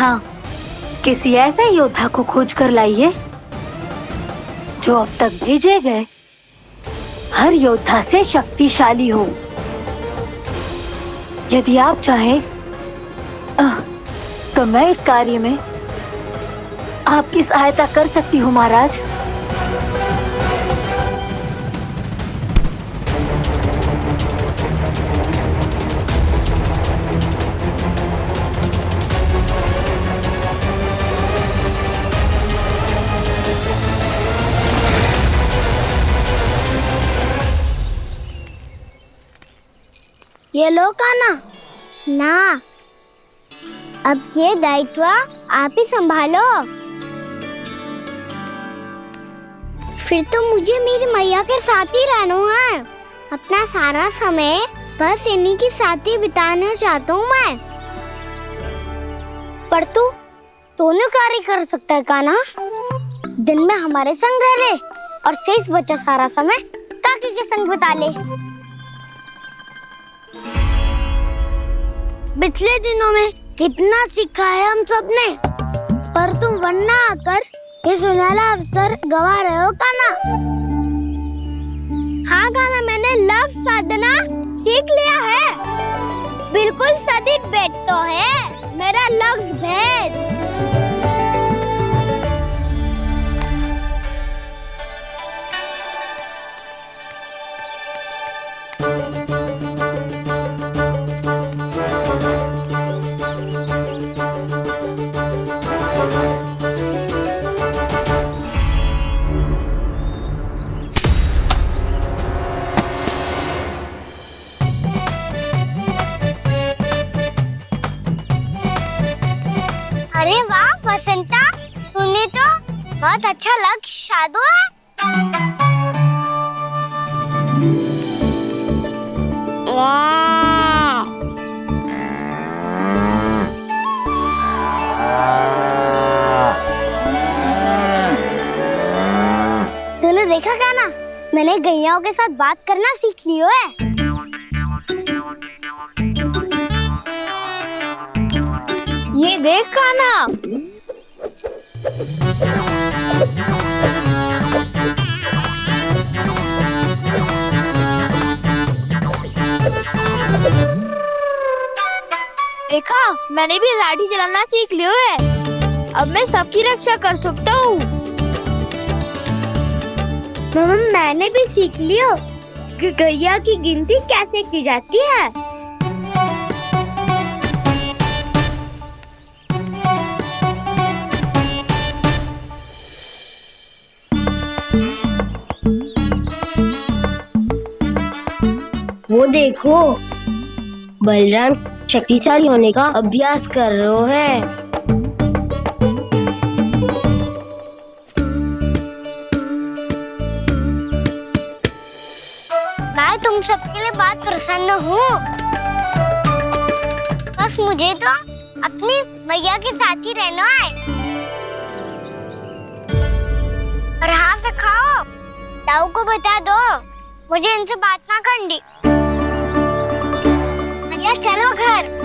हाँ, किसी ऐसे योद्धा को खोज कर लाइए जो अब तक भेजे गए हर योद्धा से शक्तिशाली हो। यदि आप चाहें तो मैं इस कार्य में आपकी सहायता कर सकती हूँ महाराज। ये लो कान्हा। ना, अब ये दायित्व आप ही संभालो। फिर तो मुझे मेरी मैया के साथ ही रहना है। अपना सारा समय बस इन्हीं के साथ ही बिताना चाहता हूँ मैं। पर तू दोनों कार्य कर सकता है कान्हा। दिन में हमारे संग रह ले और शेष बचा सारा समय काकी के संग बिता ले। पिछले दिनों में कितना सीखा है हम सबने, पर तुम वरना आकर ये सुनहरा अवसर गवा रहे हो कान्हा। हाँ कान्हा, मैंने लक्ष्य साधना सीख लिया है। बिल्कुल सदित भेद तो है मेरा लक्ष्य भेद। अरे वाह बसंता, तूने तो बहुत अच्छा लक्ष्य साधा है। वाह, तूने देखा कान्हा, मैंने गैयाओं के साथ बात करना सीख लियो है। ये देख कान्हा, देखा, मैंने भी लाठी चलाना सीख लियो है। अब मैं सबकी रक्षा कर सकता हूँ। मैंने भी सीख लियो कि गैया की गिनती कैसे की जाती है। वो देखो, बलराम शक्तिशाली होने का अभ्यास कर रहे हैं। मैं तुम सबके लिए बहुत प्रसन्न हूँ। बस मुझे तो अपनी मैया के साथ ही रहना है। और हाँ सखाओ, ताऊ को बता दो मुझे इनसे बात ना करनी। मैया चलो घर।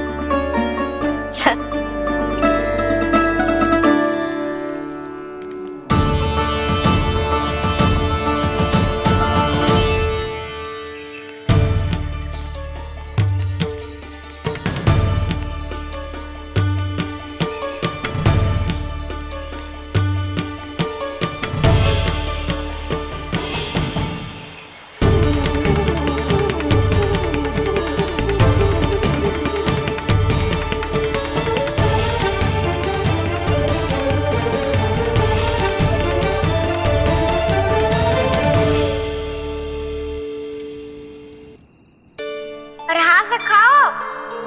और हाँ सखाओ,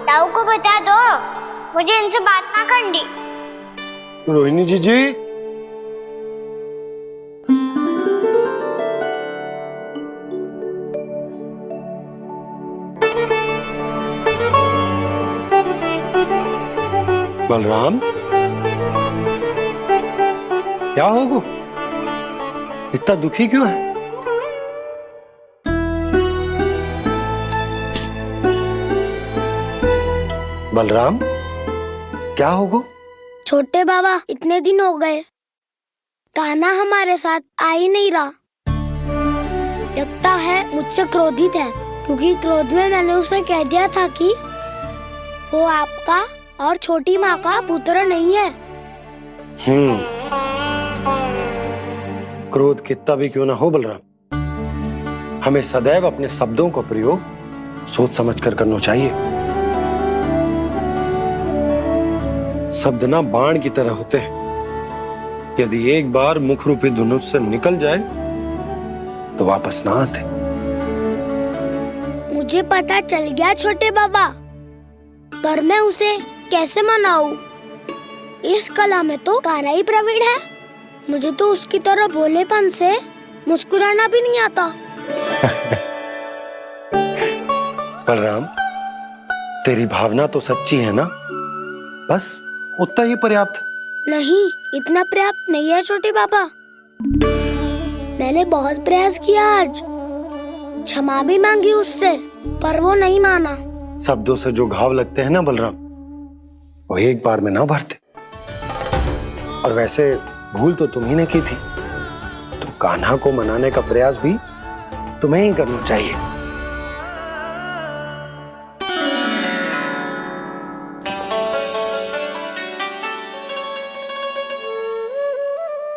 ताऊ को बता दो मुझे इनसे बात ना करनी। रोहिणी जीजी, बलराम क्या होगा? इतना दुखी क्यों है? बलराम क्या होगा? छोटे बाबा, इतने दिन हो गए, कान्हा हमारे साथ आ ही नहीं रहा। लगता है मुझसे क्रोधित है, क्योंकि क्रोध में मैंने उसे कह दिया था कि वो आपका और छोटी माँ का पुत्र नहीं है। क्रोध कितना भी क्यों ना हो बलराम, हमें सदैव अपने शब्दों का प्रयोग सोच समझ कर करना चाहिए। शब्द ना बाण की तरह होते हैं, यदि एक बार मुख रूपी धनुष से निकल जाए तो वापस ना आते। मुझे पता चल गया छोटे बाबा, पर मैं उसे कैसे मनाऊं? इस कला में तो कान्हा ही प्रवीण है। मुझे तो उसकी तरह भोलेपन से मुस्कुराना भी नहीं आता। बलराम, तेरी भावना तो सच्ची है ना, बस उतना ही पर्याप्त। नहीं, इतना पर्याप्त नहीं है छोटे बाबा। मैंने बहुत प्रयास किया आज, क्षमा भी मांगी उससे, पर वो नहीं माना। शब्दों से जो घाव लगते हैं ना बलराम, वो एक बार में ना भरते। और वैसे भूल तो तुम्ही ने की थी, तो कान्हा को मनाने का प्रयास भी तुम्हें ही करना चाहिए।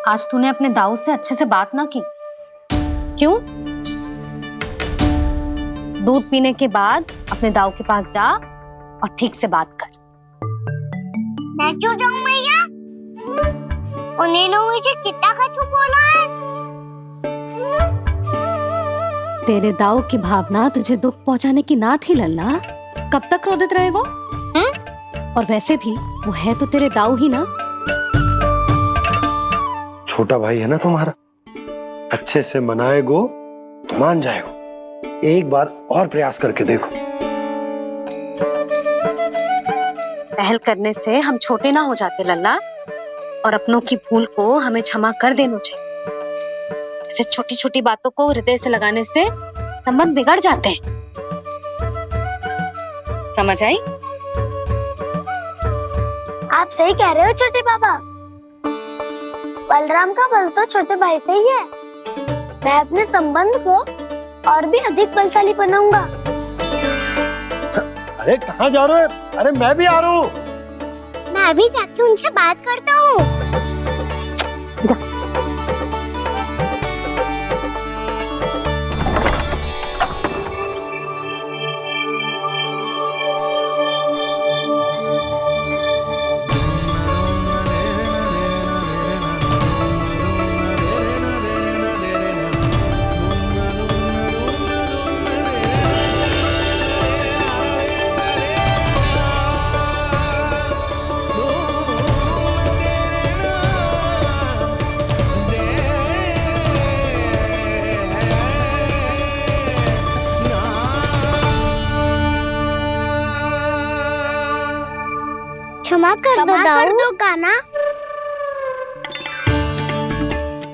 आज तूने अपने दाऊ से अच्छे से बात ना की, क्यों? दूध पीने के बाद अपने दाऊ के पास जा और ठीक से बात कर। मैं क्यों जाऊं भैया? उन्होंने मुझे कितना कछु बोला है। तेरे दाऊ की भावना तुझे दुख पहुंचाने की ना थी लल्ला, कब तक क्रोधित रहेगो? और वैसे भी वो है तो तेरे दाऊ ही ना। छोटा भाई है ना तुम्हारा, अच्छे से मनाएगो तो मान जाएगो। एक बार और प्रयास करके देखो। पहल करने से हम छोटे ना हो जाते लल्ला, और अपनों की भूल को हमें क्षमा कर देना चाहिए। ऐसे छोटी छोटी बातों को हृदय से लगाने से संबंध बिगड़ जाते हैं। समझ आई? आप सही कह रहे हो छोटे बाबा। बलराम का बल तो छोटे भाई से ही है। मैं अपने संबंध को और भी अधिक बलशाली बनाऊंगा। अरे कहाँ जा रहे हो? अरे मैं भी आ रहा हूँ। मैं अभी जाके उनसे बात करता हूँ। क्षमा कर दो कान्हा।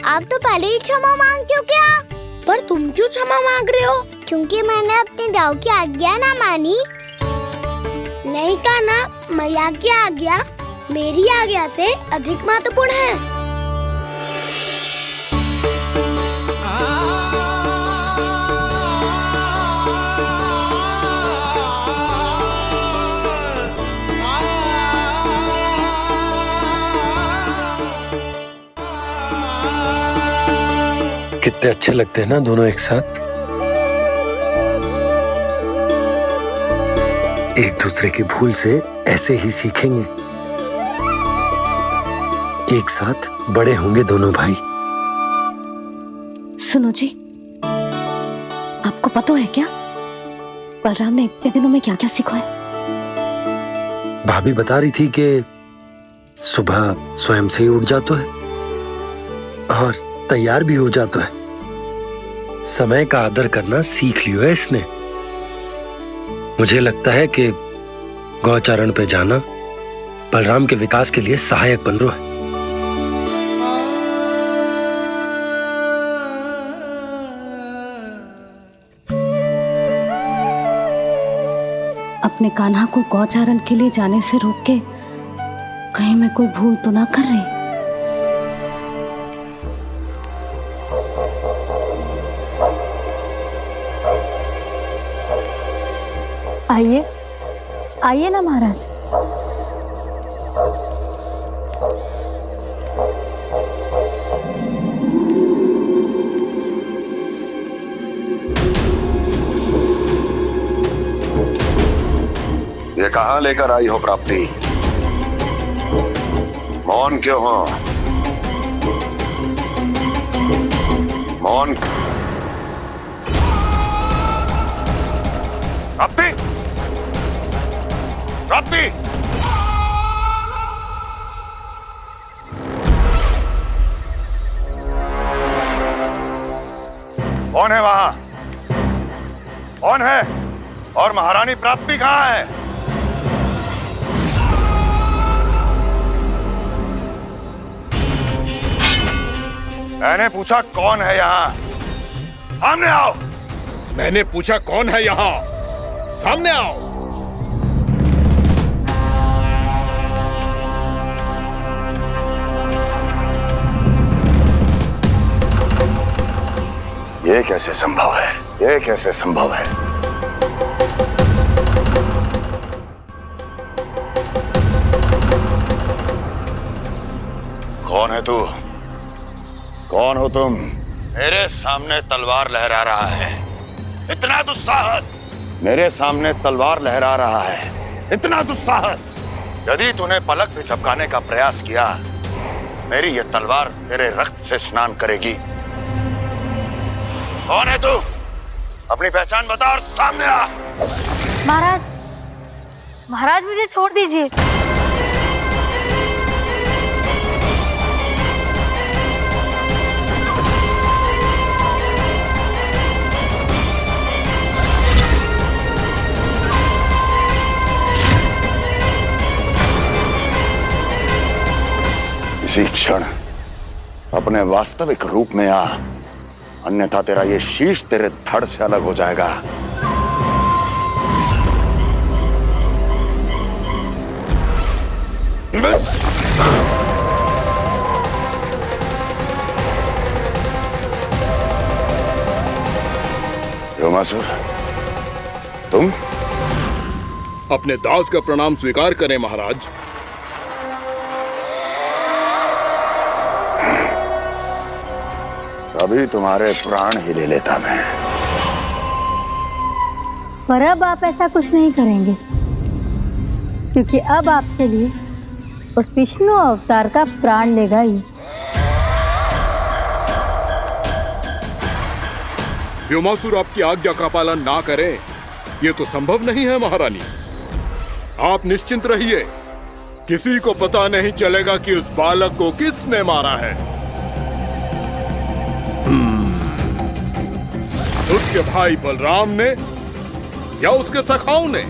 आप तो पहले ही क्षमा मांगते हो क्या? पर तुम क्यों क्षमा मांग रहे हो? क्योंकि मैंने अपने दाऊ की आज्ञा ना मानी। नहीं कान्हा, मैया की आज्ञा मेरी आज्ञा से अधिक महत्वपूर्ण है। कितने अच्छे लगते हैं ना दोनों एक साथ। एक दूसरे की भूल से ऐसे ही सीखेंगे। एक साथ बड़े होंगे दोनों भाई। सुनो जी, आपको पता है क्या बलराम ने इतने दिनों में क्या क्या सीखा है? भाभी बता रही थी कि सुबह स्वयं से ही उठ जाता है और तैयार भी हो जाता है। समय का आदर करना सीख लियो है इसने। मुझे लगता है कि गौचारण पे जाना बलराम के विकास के लिए सहायक बन रहा है। अपने कान्हा को गौचारण के लिए जाने से रोक के कहीं मैं कोई भूल तो ना कर रही। आइए आइए ना महाराज। ये कहाँ लेकर आई हो प्राप्ति? मौन क्यों हो? मौन। प्राप्ति, प्राप्ति, कौन है वहां? कौन है? और महारानी प्राप्ति कहाँ है? मैंने पूछा कौन है यहाँ? सामने आओ। मैंने पूछा कौन है यहाँ? सामने आओ। ये कैसे संभव है? ये कैसे संभव है? कौन है तू? कौन हो तुम? मेरे सामने तलवार लहरा रहा है। इतना दुस्साहस! मेरे सामने तलवार लहरा रहा है। इतना दुस्साहस! यदि तूने पलक भी झपकाने का प्रयास किया, मेरी ये तलवार तेरे रक्त से स्नान करेगी। कौन है तू? अपनी पहचान बता और सामने आ। महाराज, महाराज मुझे छोड़ दीजिए। इसी क्षण अपने वास्तविक रूप में आ, अन्यथा तेरा ये शीश तेरे धड़ से अलग हो जाएगा। योमासुर, तुम? अपने दास का प्रणाम स्वीकार करें महाराज। अभी तुम्हारे प्राण ही ले लेता मैं। पर अब आप ऐसा कुछ नहीं करेंगे, क्योंकि अब आपके लिए उस विष्णु अवतार का प्राण लेगा ही। व्योमासुर आपकी आज्ञा का पालन ना करें, ये तो संभव नहीं है महारानी। आप निश्चिंत रहिए, किसी को पता नहीं चलेगा कि उस बालक को किसने मारा है। उसके भाई बलराम ने, या उसके सखाओं ने,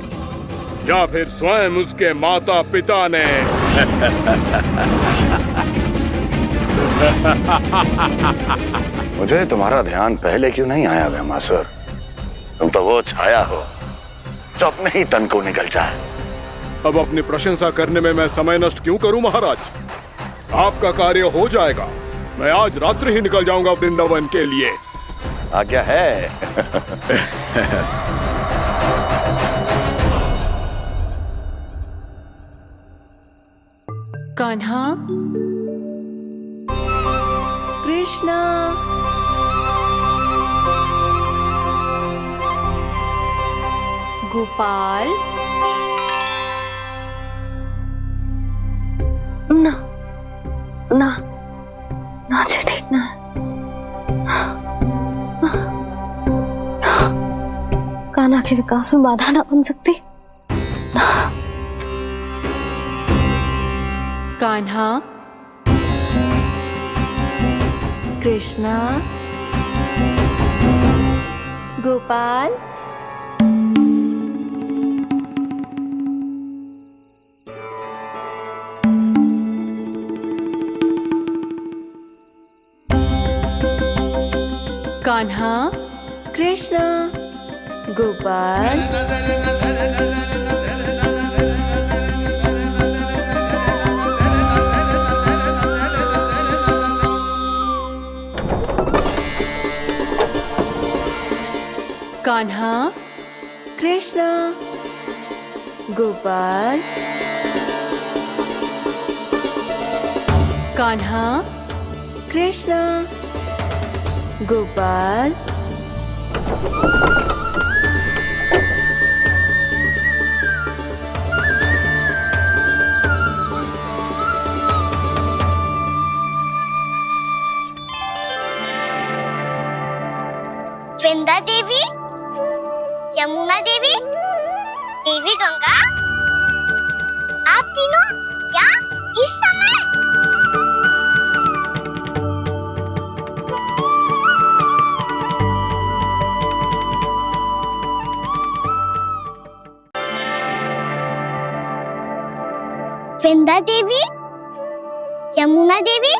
या फिर स्वयं उसके माता पिता ने। मुझे तुम्हारा ध्यान पहले क्यों नहीं आया व्योमासुर? तुम तो वो छाया हो जो अपने ही तन को निकल जाए। अब अपनी प्रशंसा करने में मैं समय नष्ट क्यों करूं महाराज? आपका कार्य हो जाएगा। मैं आज रात्रि ही निकल जाऊंगा वृंदावन के लिए। आज्ञा है। कान्हा, कृष्णा, गोपाल। ना ना ना जी, ठीक ना। कान्हा के विकास में बाधा ना बन सकती। कान्हा, कृष्णा, गोपाल। कान्हा, कृष्णा, गोपाल। कान्हा कृष्ण गोपाल कान्हा कृष्ण गोपाल वृंदा देवी, यमुना देवी, देवी गंगा, आप तीनों यहाँ इस समय? वृंदा देवी, यमुना देवी,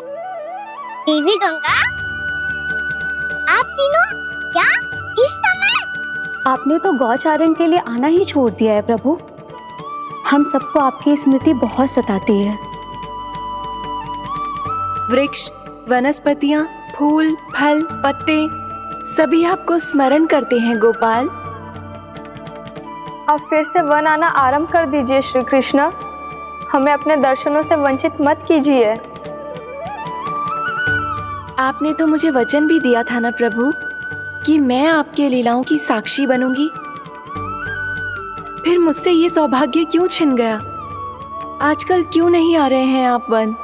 देवी गंगा, आप तीनों क्या इस समय? आपने तो गौचारण के लिए आना ही छोड़ दिया है प्रभु। हम सबको आपकी स्मृति बहुत सताती है। वृक्ष, वनस्पतियां, फूल, फल, पत्ते सभी आपको स्मरण करते हैं गोपाल। अब फिर से वन आना आरंभ कर दीजिए श्री कृष्ण। हमें अपने दर्शनों से वंचित मत कीजिए। आपने तो मुझे वचन भी दिया था ना प्रभु कि मैं आपके लीलाओं की साक्षी बनूंगी। फिर मुझसे ये सौभाग्य क्यों छिन गया? आजकल क्यों नहीं आ रहे हैं आप वन?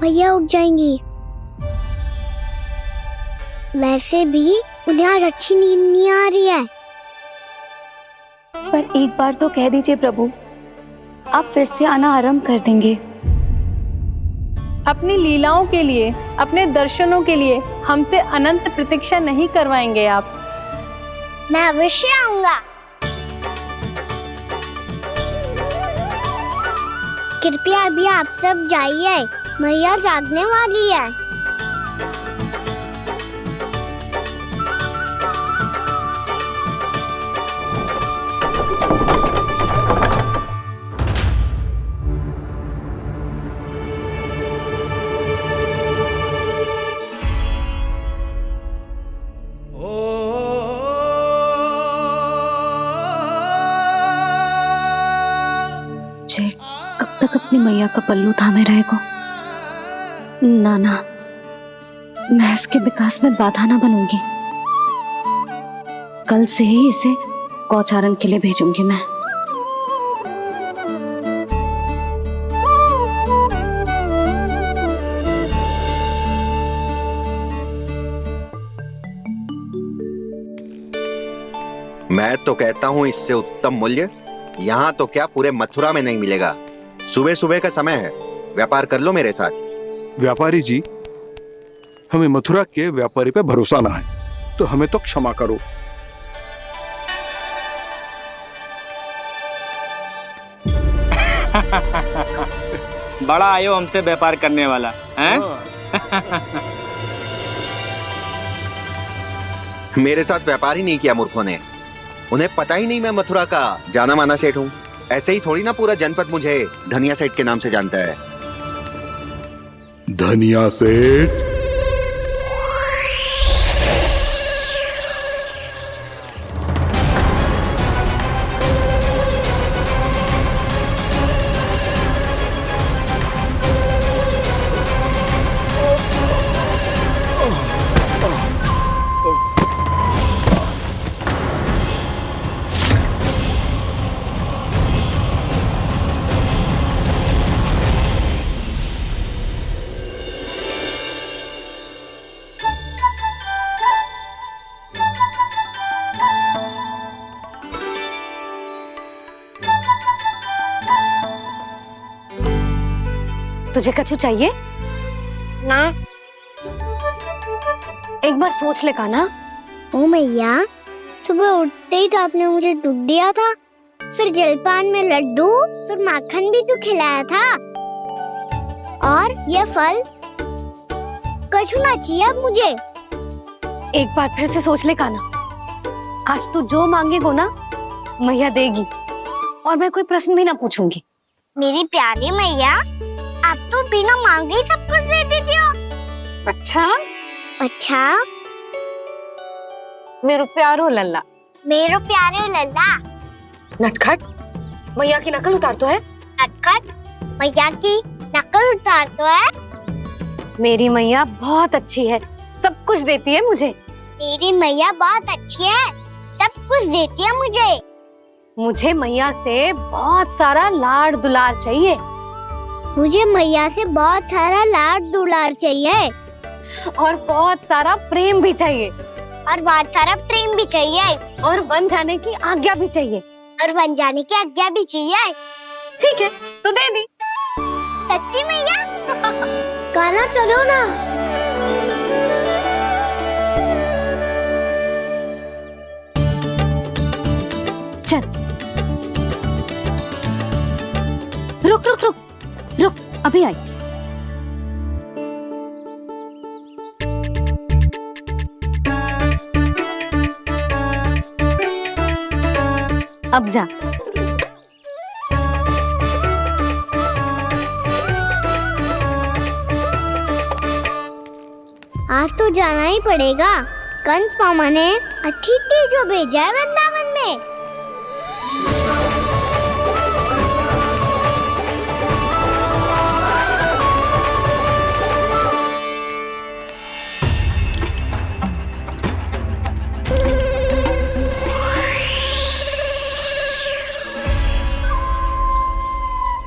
भैया उठ जाएंगी। वैसे भी उन्हें आज अच्छी नींद नहीं आ रही है। पर एक बार तो कह दीजिए प्रभु, आप फिर से आना आरंभ कर देंगे। अपनी लीलाओं के लिए, अपने दर्शनों के लिए हमसे अनंत प्रतीक्षा नहीं करवाएंगे आप? मैं अवश्य आऊंगा। कृपया अभी आप सब जाइए, मैया जागने वाली है। जय कब तक अपनी मैया का पल्लू थामे रहेगा? ना ना, मैं इसके विकास में बाधा ना बनूंगी। कल से ही इसे गौचारण के लिए भेजूंगी मैं। मैं तो कहता हूँ इससे उत्तम मूल्य यहाँ तो क्या पूरे मथुरा में नहीं मिलेगा। सुबह सुबह का समय है, व्यापार कर लो मेरे साथ। व्यापारी जी, हमें मथुरा के व्यापारी पे भरोसा ना है, तो हमें तो क्षमा करो। बड़ा आयो हमसे व्यापार करने वाला हैं? मेरे साथ व्यापार ही नहीं किया मूर्खों ने। उन्हें पता ही नहीं मैं मथुरा का जाना माना सेठ हूँ। ऐसे ही थोड़ी ना पूरा जनपद मुझे धनिया सेठ के नाम से जानता है। धनिया सेठ? तुझे कछु चाहिए? ना। एक बार सोच ले कान्हा। ओ मैया, सुबह उठते ही तो आपने मुझे दूध दिया था, फिर जलपान में लड्डू, फिर माखन भी तो खिलाया था। और ये फल कछु ना चाहिए अब मुझे। एक बार फिर से सोच ले काना, आज तू जो मांगेगो ना मैया देगी, और मैं कोई प्रश्न भी ना पूछूंगी। मेरी प्यारी मैया, आप तो बिना मांगे ही सब कुछ दे देती हो। अच्छा अच्छा, मेरो प्यारो लल्ला। मेरो प्यारे लल्ला। नटखट, मैया की नकल उतार तो है। नटखट, मैया की नकल उतार तो है। मेरी मैया बहुत अच्छी है, सब कुछ देती है मुझे। मेरी मैया बहुत अच्छी है, सब कुछ देती है मुझे। मुझे मैया से बहुत सारा लाड दुलार चाहिए। मुझे मैया से बहुत सारा लाड दुलार चाहिए। और बहुत सारा प्रेम भी चाहिए। और बहुत सारा प्रेम भी चाहिए। और बन जाने की आज्ञा भी चाहिए। और बन जाने की आज्ञा भी चाहिए। ठीक है, तो दे दी। सच्ची मैया? गाना चलो ना। चल, रुक रुक रुक रुक, अभी आई। अब जा। आज तो जाना ही पड़ेगा। कंस मामा ने अतिथि जो भेजा है वृंदावन में।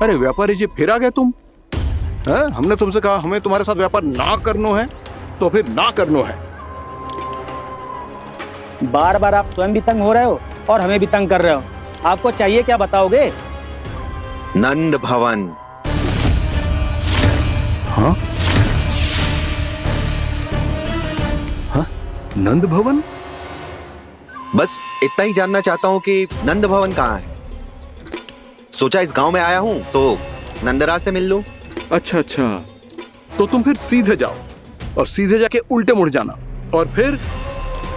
अरे व्यापारी जी, फिर आ गए तुम? हैं? हमने तुमसे कहा हमें तुम्हारे साथ व्यापार ना करना है, तो फिर ना करना है। बार बार आप स्वयं भी तंग हो रहे हो और हमें भी तंग कर रहे हो। आपको चाहिए क्या बताओगे? नंद भवन। हाँ? हाँ? नंद भवन? बस इतना ही जानना चाहता हूँ कि नंद भवन कहाँ है। सोचा इस गांव में आया हूँ तो नंदराज से मिल लूं। अच्छा अच्छा, तो तुम फिर सीधे जाओ और सीधे जाके उल्टे मुड़ जाना, और फिर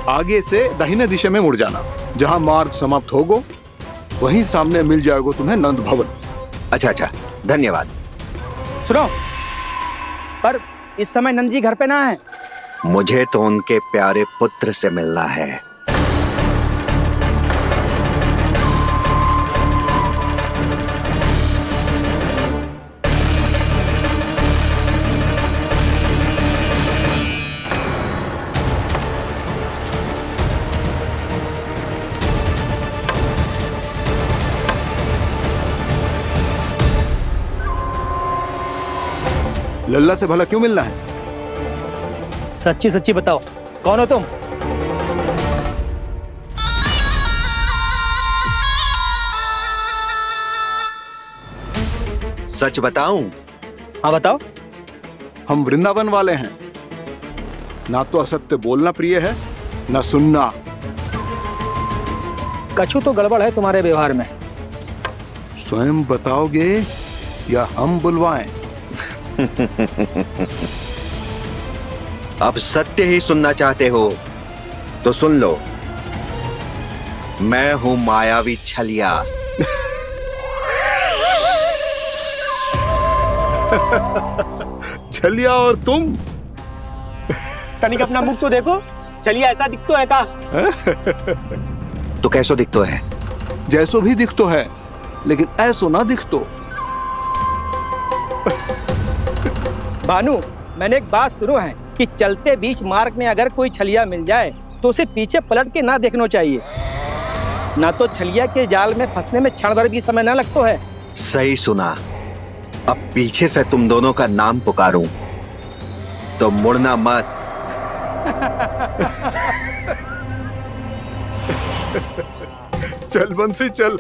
आगे से दाहिने दिशा में मुड़ जाना। जहां मार्ग समाप्त होगो वहीं सामने मिल जाएगा तुम्हें नंद भवन। अच्छा अच्छा, धन्यवाद। सुनो, पर इस समय नंद जी घर पे ना है। मुझे तो उनके प्यारे पुत्र से मिलना है। लल्ला से भला क्यों मिलना है? सच्ची सच्ची बताओ, कौन हो तुम? सच बताऊं? हाँ बताओ। हम वृंदावन वाले हैं। ना तो असत्य बोलना प्रिय है, ना सुनना। कछु तो गड़बड़ है तुम्हारे व्यवहार में। स्वयं बताओगे या हम बुलवाएं? अब सत्य ही सुनना चाहते हो तो सुन लो। मैं हूं मायावी छलिया। छलिया और तुम? तनिक अपना मुख तो देखो, चलिए ऐसा दिखतो है का? तो कैसो दिखतो है? जैसो भी दिखतो है, लेकिन ऐसो ना दिखतो। भानु, मैंने एक बात सुनो है कि चलते बीच मार्ग में अगर कोई छलिया मिल जाए तो उसे पीछे पलट के ना देखना चाहिए, ना तो छलिया के जाल में फंसने में क्षण भर भी समय ना लगता है। सही सुना। अब पीछे से तुम दोनों का नाम पुकारूं तो मुड़ना मत। चल बंसी चल,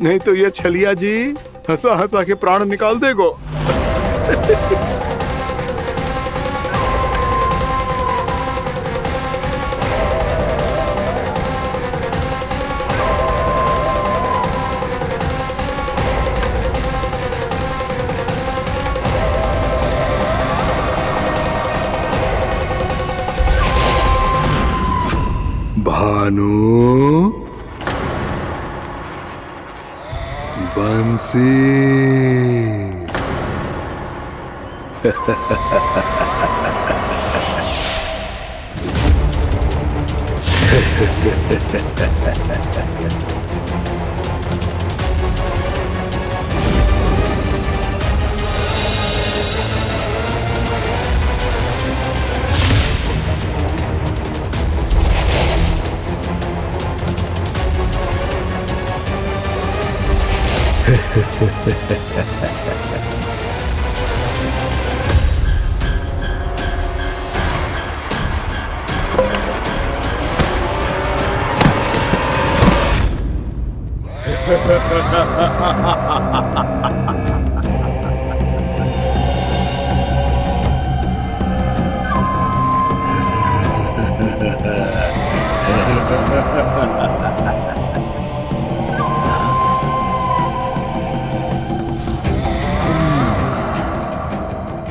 नहीं तो ये छलिया जी हंसा हंसा के प्राण निकाल देगो। भानु, बंसी।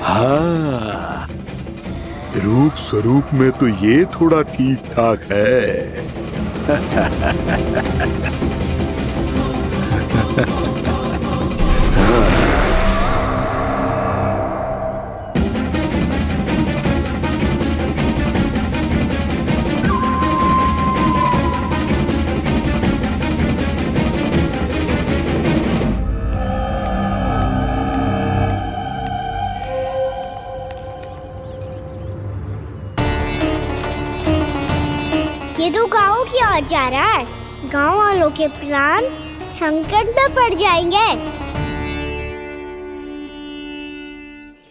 हाँ, रूप स्वरूप में तो ये थोड़ा ठीक ठाक है। ये तो गाँव की ओर जा रहा है। गाँव वालों के प्राण संकट में पड़ जाएंगे।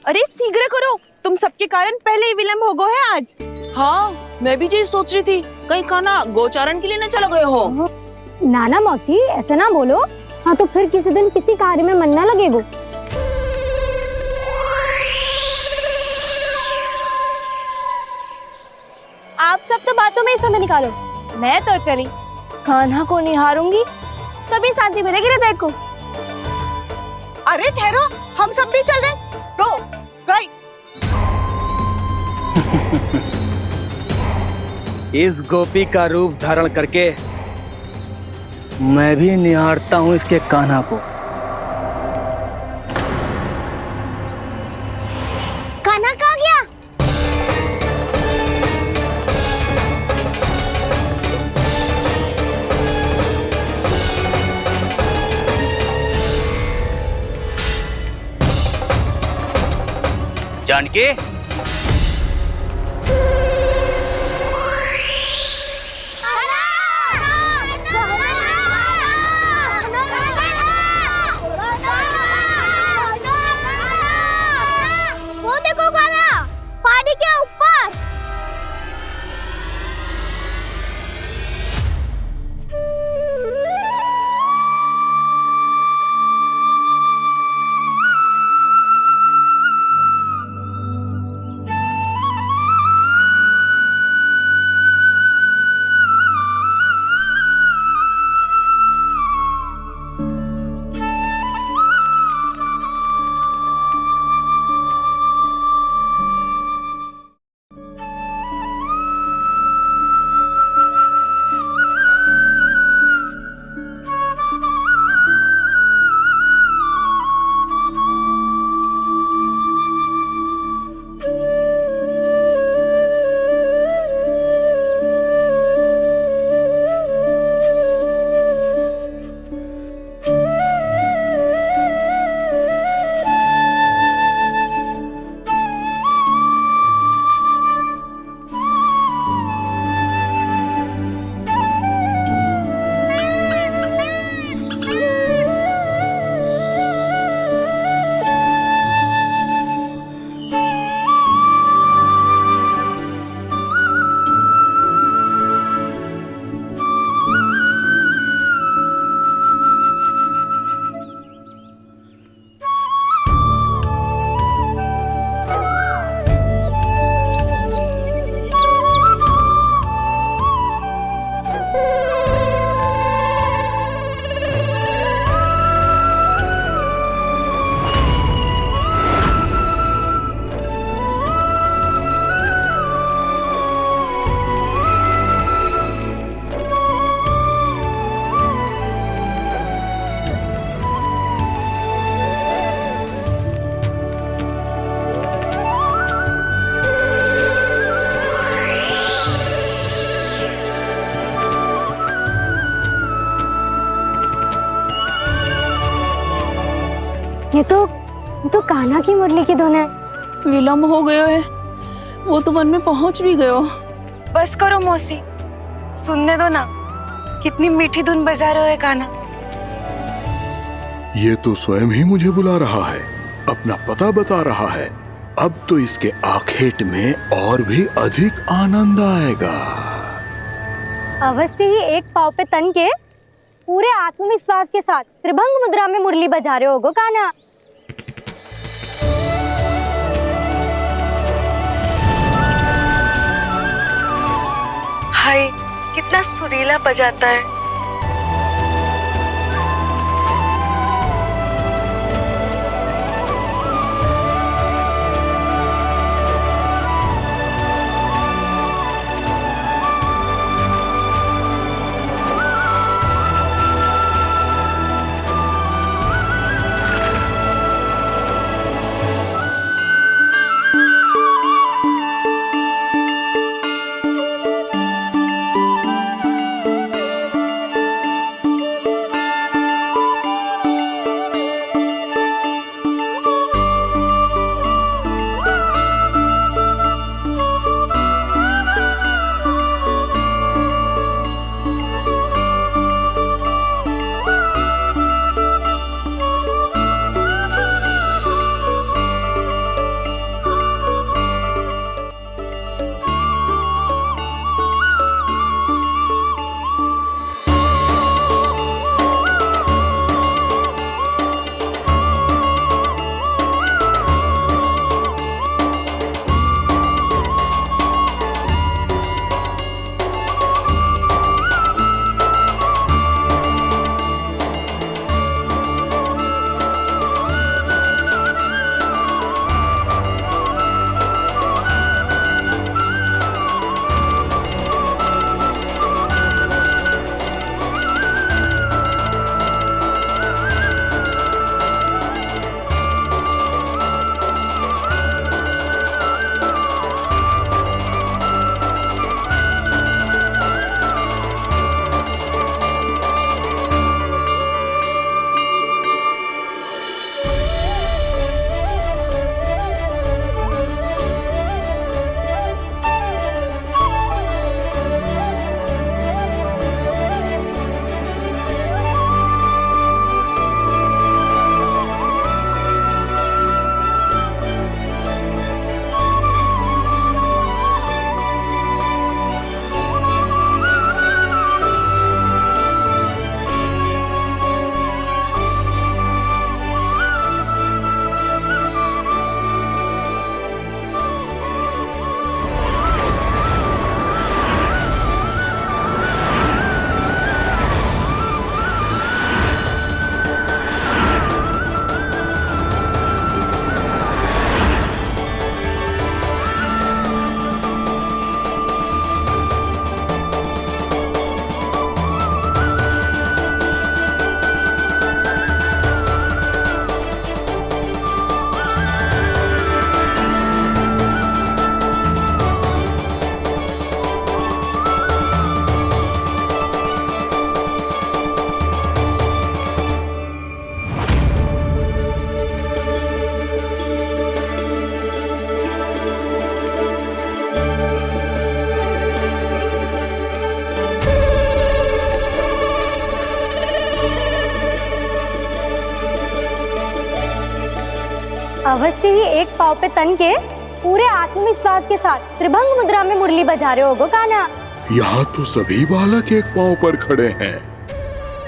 अरे शीघ्र करो, तुम सबके कारण पहले ही विलम्ब हो गए है आज। हाँ, मैं भी यही सोच रही थी, कहीं खाना गोचारण के लिए न चले गए हो। नाना मौसी ऐसे ना बोलो। हाँ तो फिर किसी दिन किसी कार्य में मन ना लगेगा। आप सब तो बातों में ही समय निकालो। मैं तो चली, कान्हा को निहारूंगी तभी शांति मिलेगी हृदय को। अरे ठहरो, हम सब भी चल रहे। तो गई। इस गोपी का रूप धारण करके मैं भी निहारता हूँ इसके कान्हा को। कान्हा कहाँ गया? जानकी, वो देखो कान्हा, पहाड़ी के ऊपर। ये तो कान्हा की मुरली की धुन है। विलम्ब हो गयो है, वो तो वन में पहुंच भी गयो। बस करो मौसी, सुनने दो ना, कितनी मीठी धुन बजा रहे हो कान्हा। ये तो स्वयं ही मुझे बुला रहा है, अपना पता बता रहा है। अब तो इसके आखेट में और भी अधिक आनंद आएगा। अवश्य ही एक पाँव पे तन के पूरे आत्मविश्वास के साथ त्रिभंग मुद्रा में मुरली बजा रहे होगो कान्हा। हाय, कितना सुरीला बजाता है। अवश्य ही एक पाँव पे तन के पूरे आत्मविश्वास के साथ त्रिभंग मुद्रा में मुरली बजा रहे होगो कान्हा। यहाँ तो सभी बालक एक पांव पर खड़े हैं,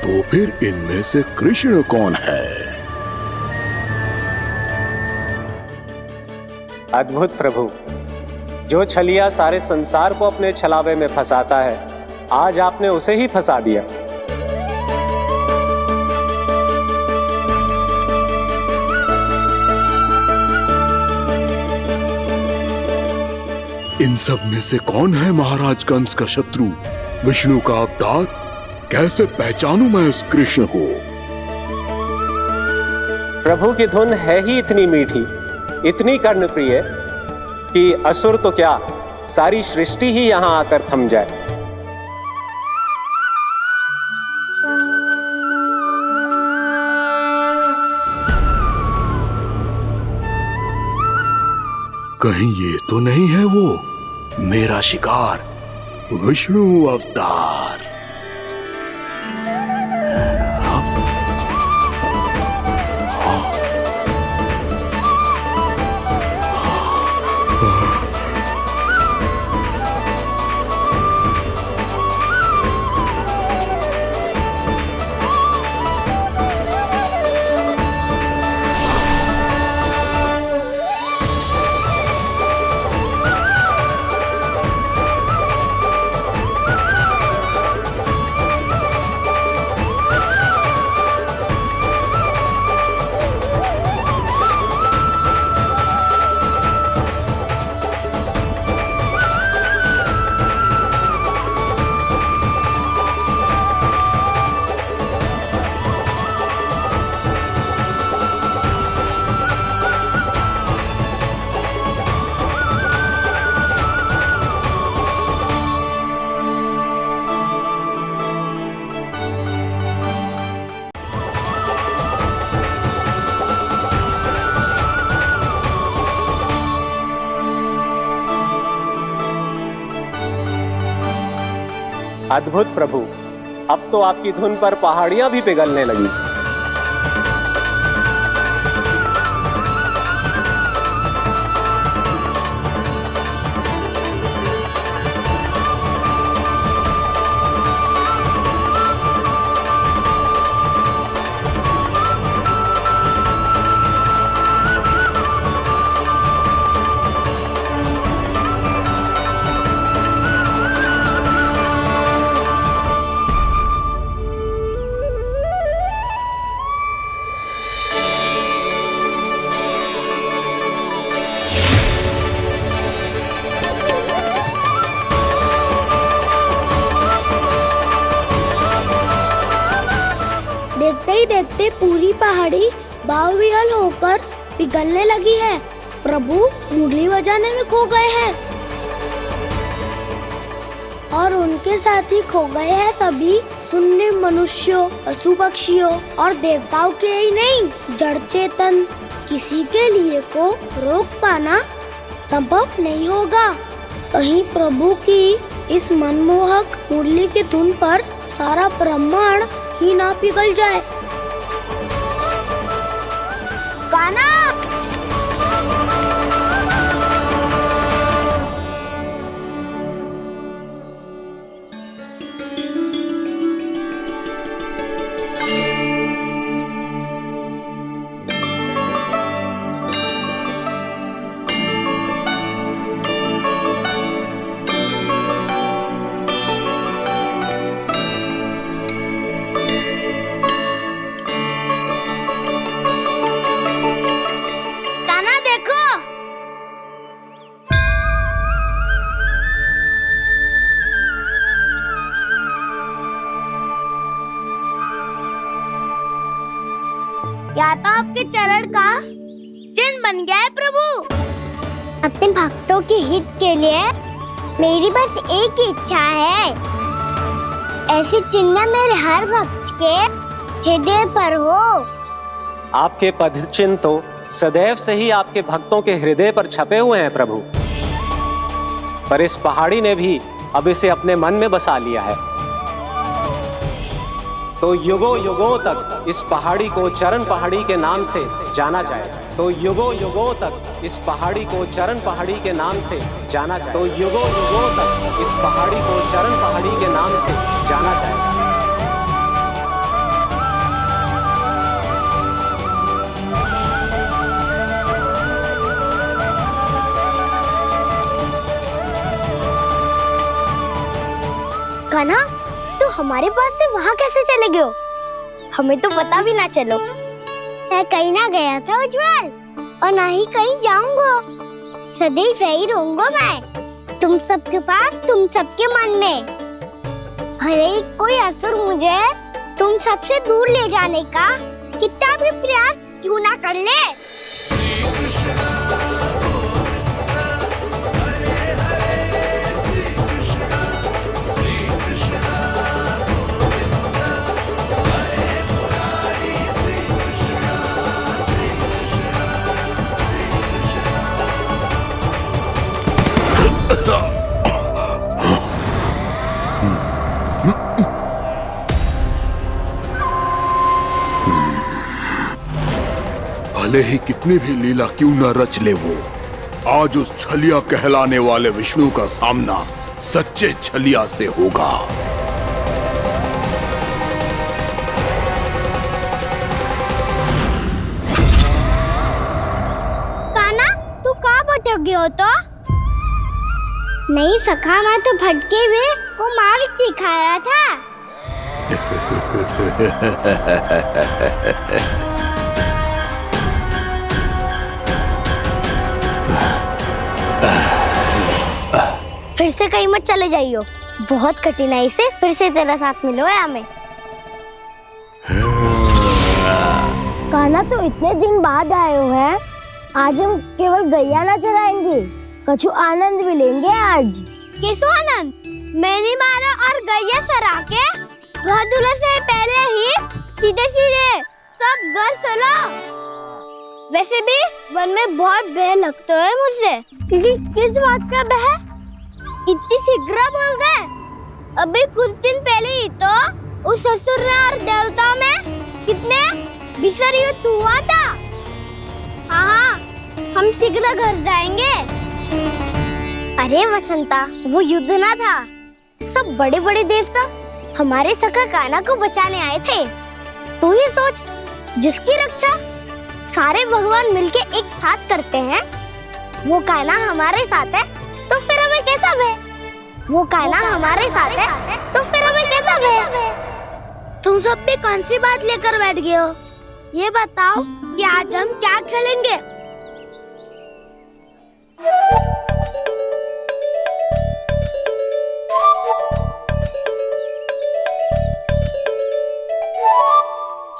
तो फिर इनमें से कृष्ण कौन है? अद्भुत प्रभु, जो छलिया सारे संसार को अपने छलावे में फंसाता है, आज आपने उसे ही फंसा दिया। इन सब में से कौन है महाराज कंस का शत्रु, विष्णु का अवतार? कैसे पहचानूं मैं उस कृष्ण को? प्रभु की धुन है ही इतनी मीठी, इतनी कर्णप्रिय कि असुर तो क्या, सारी सृष्टि ही यहाँ आकर थम जाए। कहीं ये तो नहीं है वो मेरा शिकार विष्णु अवतार? अद्भुत प्रभु, अब तो आपकी धुन पर पहाड़ियां भी पिघलने लगी। देखते ही देखते पूरी पहाड़ी बावविहल होकर पिघलने लगी है। प्रभु मुरली बजाने में खो गए हैं और उनके साथ ही खो गए हैं सभी सुनने मनुष्यों, पशु पक्षियों और देवताओं के ही नहीं, जड़ चेतन किसी के लिए को रोक पाना संभव नहीं होगा। कहीं प्रभु की इस मनमोहक मुरली की धुन पर सारा ब्रह्मांड ही ना पिघल जाए। गाना या तो आपके चरण का चिन्ह बन गया है प्रभु। अपने भक्तों के हित के लिए मेरी बस एक ही इच्छा है, ऐसी चिन्ह मेरे हर भक्त के हृदय पर हो। आपके पद चिन्ह तो सदैव से ही आपके भक्तों के हृदय पर छपे हुए हैं प्रभु, पर इस पहाड़ी ने भी अब इसे अपने मन में बसा लिया है। तो युगों युगों तक इस पहाड़ी को चरण पहाड़ी के नाम से जाना जाएगा। तो युगों युगों तक इस पहाड़ी को चरण पहाड़ी के नाम से जाना जाएगा। तो युगों युगों तक इस पहाड़ी को चरण पहाड़ी के नाम से जाना जाएगा। कान्हा, तो हमारे पास से वहाँ कैसे चले गए हो? हमें तो पता भी ना चलो। मैं कहीं ना गया था उज्जवल, और ना ही कहीं जाऊंगा। सदैव यही रहूंगा मैं, तुम सबके पास, तुम सबके मन में। भले ही कोई असुर मुझे तुम सबसे दूर ले जाने का कितना भी प्रयास क्यों ना कर ले। भले ही कितनी भी लीला क्यों न रच ले वो, आज उस छलिया कहलाने वाले विष्णु का सामना सच्चे छलिया से होगा। काना, तू कहाँ भटक गयो तो? नहीं सखा, मैं तो भटके हुए वो मार्ग दिखा रहा था। फिर से कहीं मत चले जाइयो, बहुत कठिनाई से फिर से तेरा साथ मिलो है हमें। काना, तो इतने दिन बाद आए हो हैं, आज हम केवल गैया ना चराएंगे, कछु आनंद भी लेंगे आज। किसो आनंद? मैंने मारा और गैया सरा के घर दूल्हे से पहले ही सीधे सीधे सब घर चलो। वैसे भी वन में बहुत भय लगता है मुझसे। क्योंकि किस बात का भय? इतनी शीघ्र बोल गए। अभी कुछ दिन पहले ही तो उस ससुर ने और देवता में कितने भीषण युद्ध हुआ था। हाँ, हम शीघ्र घर जाएंगे। अरे वसंता, वो युद्ध ना था, सब बड़े बड़े देवता हमारे सखा काना को बचाने आए थे। तू ही सोच, जिसकी रक्षा सारे भगवान मिलके एक साथ करते हैं, वो काना हमारे साथ है, तो फिर हमें कैसा भय? वो काना हमारे साथ है, तो फिर हमें कैसा भय? तुम सब भी कौन सी बात लेकर बैठ गए हो? ये बताओ कि आज हम क्या खेलेंगे?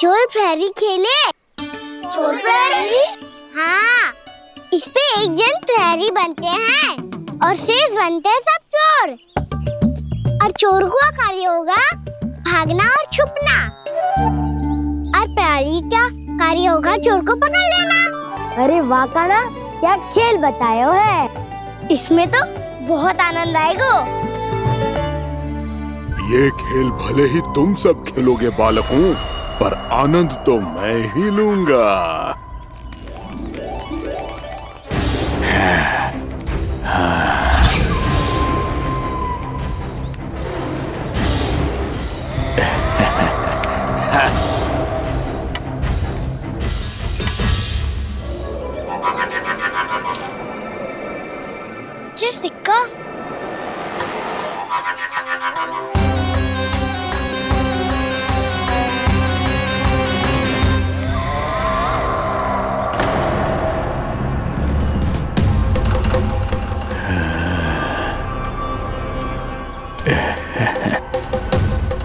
चोर प्रहरी खेले। चोर प्रहरी? हाँ, इस पे एक जन प्रहरी बनते हैं और शेष बनते हैं सब चोर। और चोर का कार्य होगा भागना और छुपना, और प्रहरी का कार्य होगा चोर को पकड़ लेना। अरे वाह काना, क्या खेल बताए हो है। इसमें तो बहुत आनंद आएगा। ये खेल भले ही तुम सब खेलोगे बालकों, पर आनंद तो मैं ही लूंगा। ये सिक्का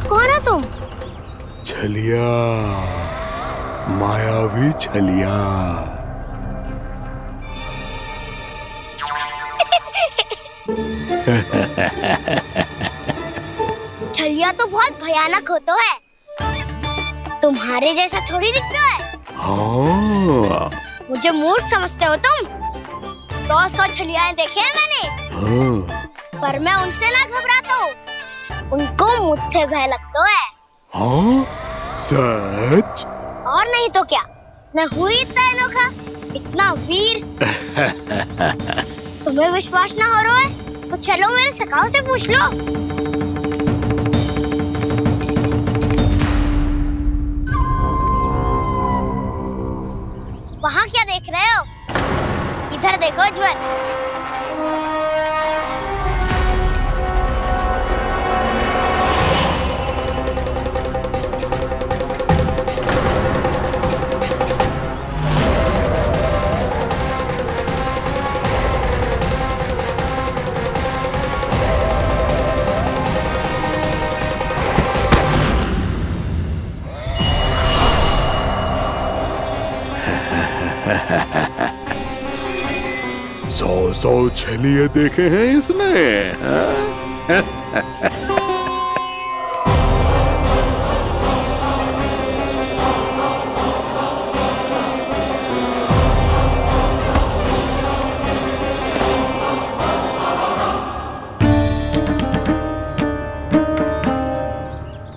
कौन हो तुम? छलिया, मायावी छलिया। छलिया तो बहुत भयानक होता है, तुम्हारे जैसा थोड़ी दिखता है। हाँ। मुझे मूर्ख समझते हो तुम? 100 छलियाएं देखे हैं मैंने। हाँ। पर मैं उनसे ना घबराता हूँ, उनको मुझसे भय लगता है। हाँ? सच? और नहीं तो क्या, मैं हूँ इतना अनोखा, इतना वीर। तुम्हें विश्वास ना हो रहा है तो चलो मेरे सखाओं से पूछ लो। वहाँ क्या देख रहे हो? इधर देखो ज्वर। सौ छलिए देखे हैं इसने।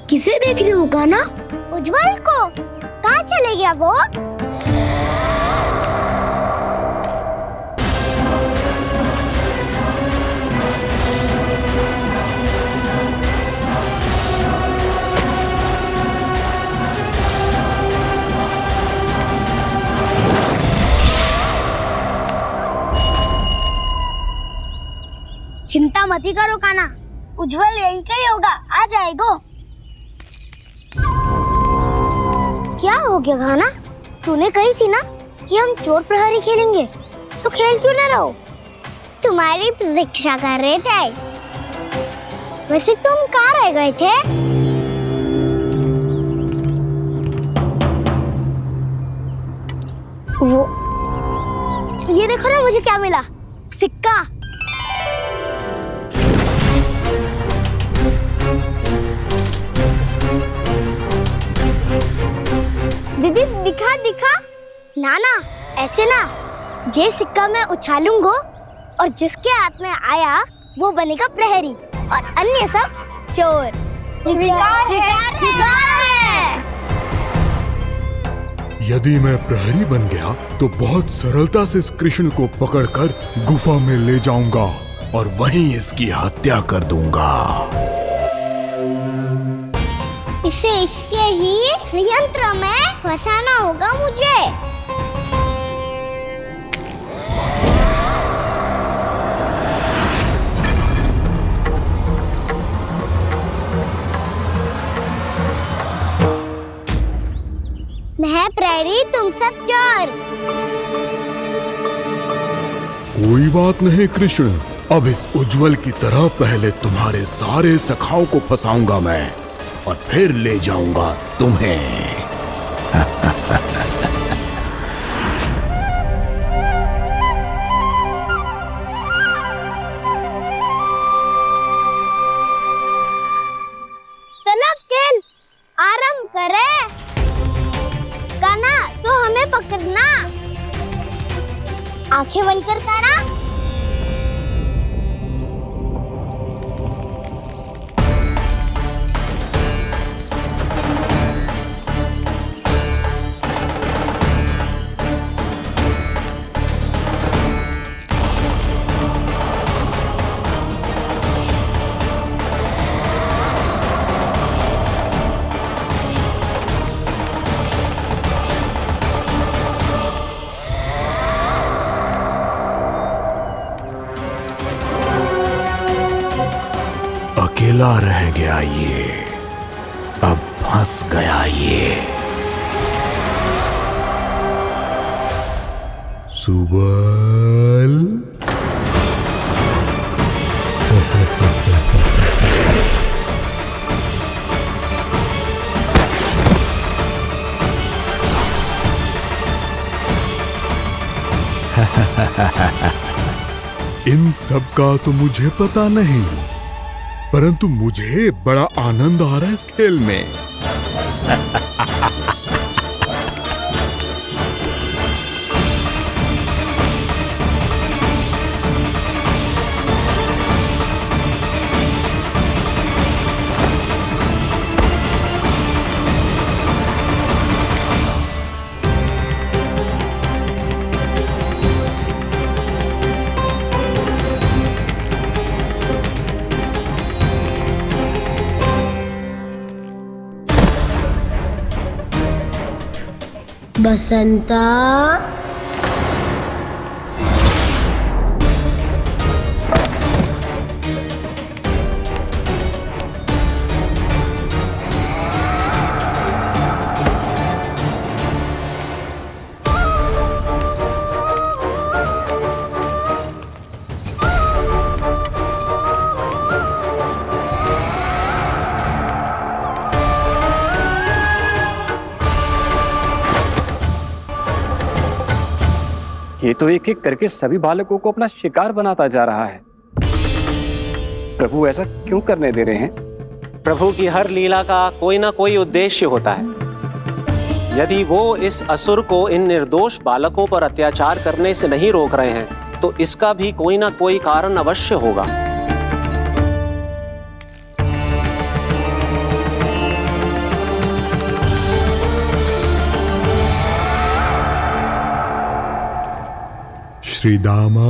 किसे देख रही हो काना? उज्जवल को। कहाँ चले गया वो? मत ही करो काना, उज्जवल यही का ही होगा, आ जाएगा। क्या हो गया काना? तूने कही थी ना कि हम चोर प्रहरी खेलेंगे, तो खेल क्यों ना रहो? तुम्हारी प्रतीक्षा कर रहे थे। वैसे तुम कहाँ रह गए थे? वो ये देखो ना, मुझे क्या मिला, सिक्का। दीदी दिखा दिखा। ना ना ऐसे ना, ये सिक्का मैं उछालूंगा और जिसके हाथ में आया वो बनेगा प्रहरी और अन्य सब चोर। शिकार है। यदि मैं प्रहरी बन गया तो बहुत सरलता से इस कृष्ण को पकड़कर गुफा में ले जाऊंगा और वहीं इसकी हत्या कर दूंगा। इसे इसके ही यंत्र में फंसाना होगा मुझे। मैं प्रहरी, तुम सब चोर। कोई बात नहीं कृष्ण, अब इस उज्जवल की तरह पहले तुम्हारे सारे सखाओं को फंसाऊंगा मैं और फिर ले जाऊंगा तुम्हें। चलो खेल आरंभ करें। काना तो हमें पकड़ना, आंखें बंद कर काना। अकेला रह गया ये, अब फंस गया ये। सुबल इन सब का तो मुझे पता नहीं, परंतु मुझे बड़ा आनंद आ रहा है इस खेल में। बसंता, ये तो एक एक करके सभी बालकों को अपना शिकार बनाता जा रहा है। प्रभु ऐसा क्यों करने दे रहे हैं? प्रभु की हर लीला का कोई ना कोई उद्देश्य होता है। यदि वो इस असुर को इन निर्दोष बालकों पर अत्याचार करने से नहीं रोक रहे हैं तो इसका भी कोई ना कोई कारण अवश्य होगा। श्री दामा,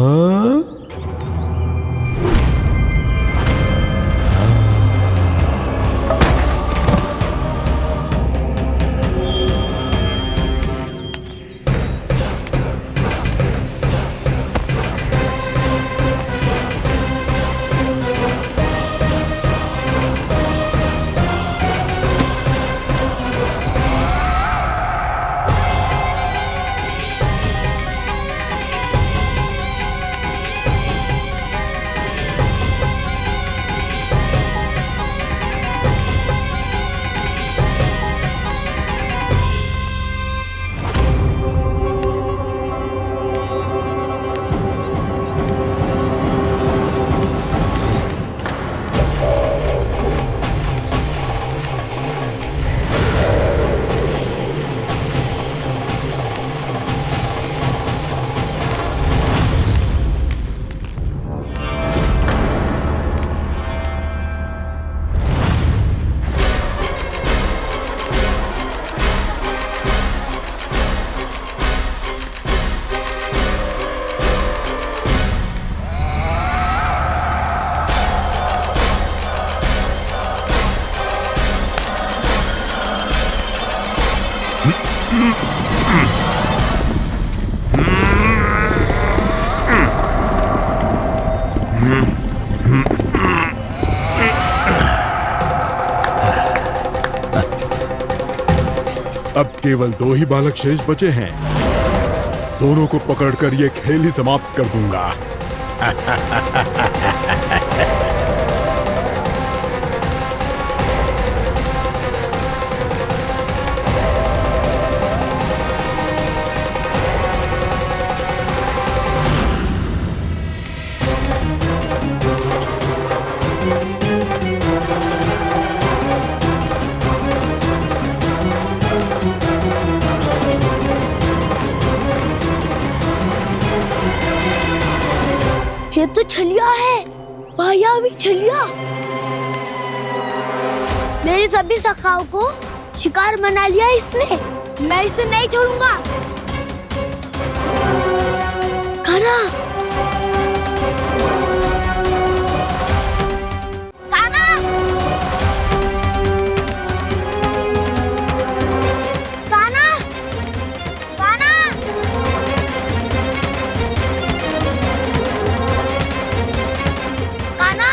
अब केवल 2 ही बालक शेष बचे हैं। दोनों को पकड़कर ये खेल ही समाप्त कर दूंगा। ये तो छलिया है, मायावी छलिया। मेरे सभी सखाओं को शिकार बना लिया इसने। मैं इसे नहीं छोड़ूंगा। कान्हा, कान्हा, कान्हा, कान्हा। कान्हा,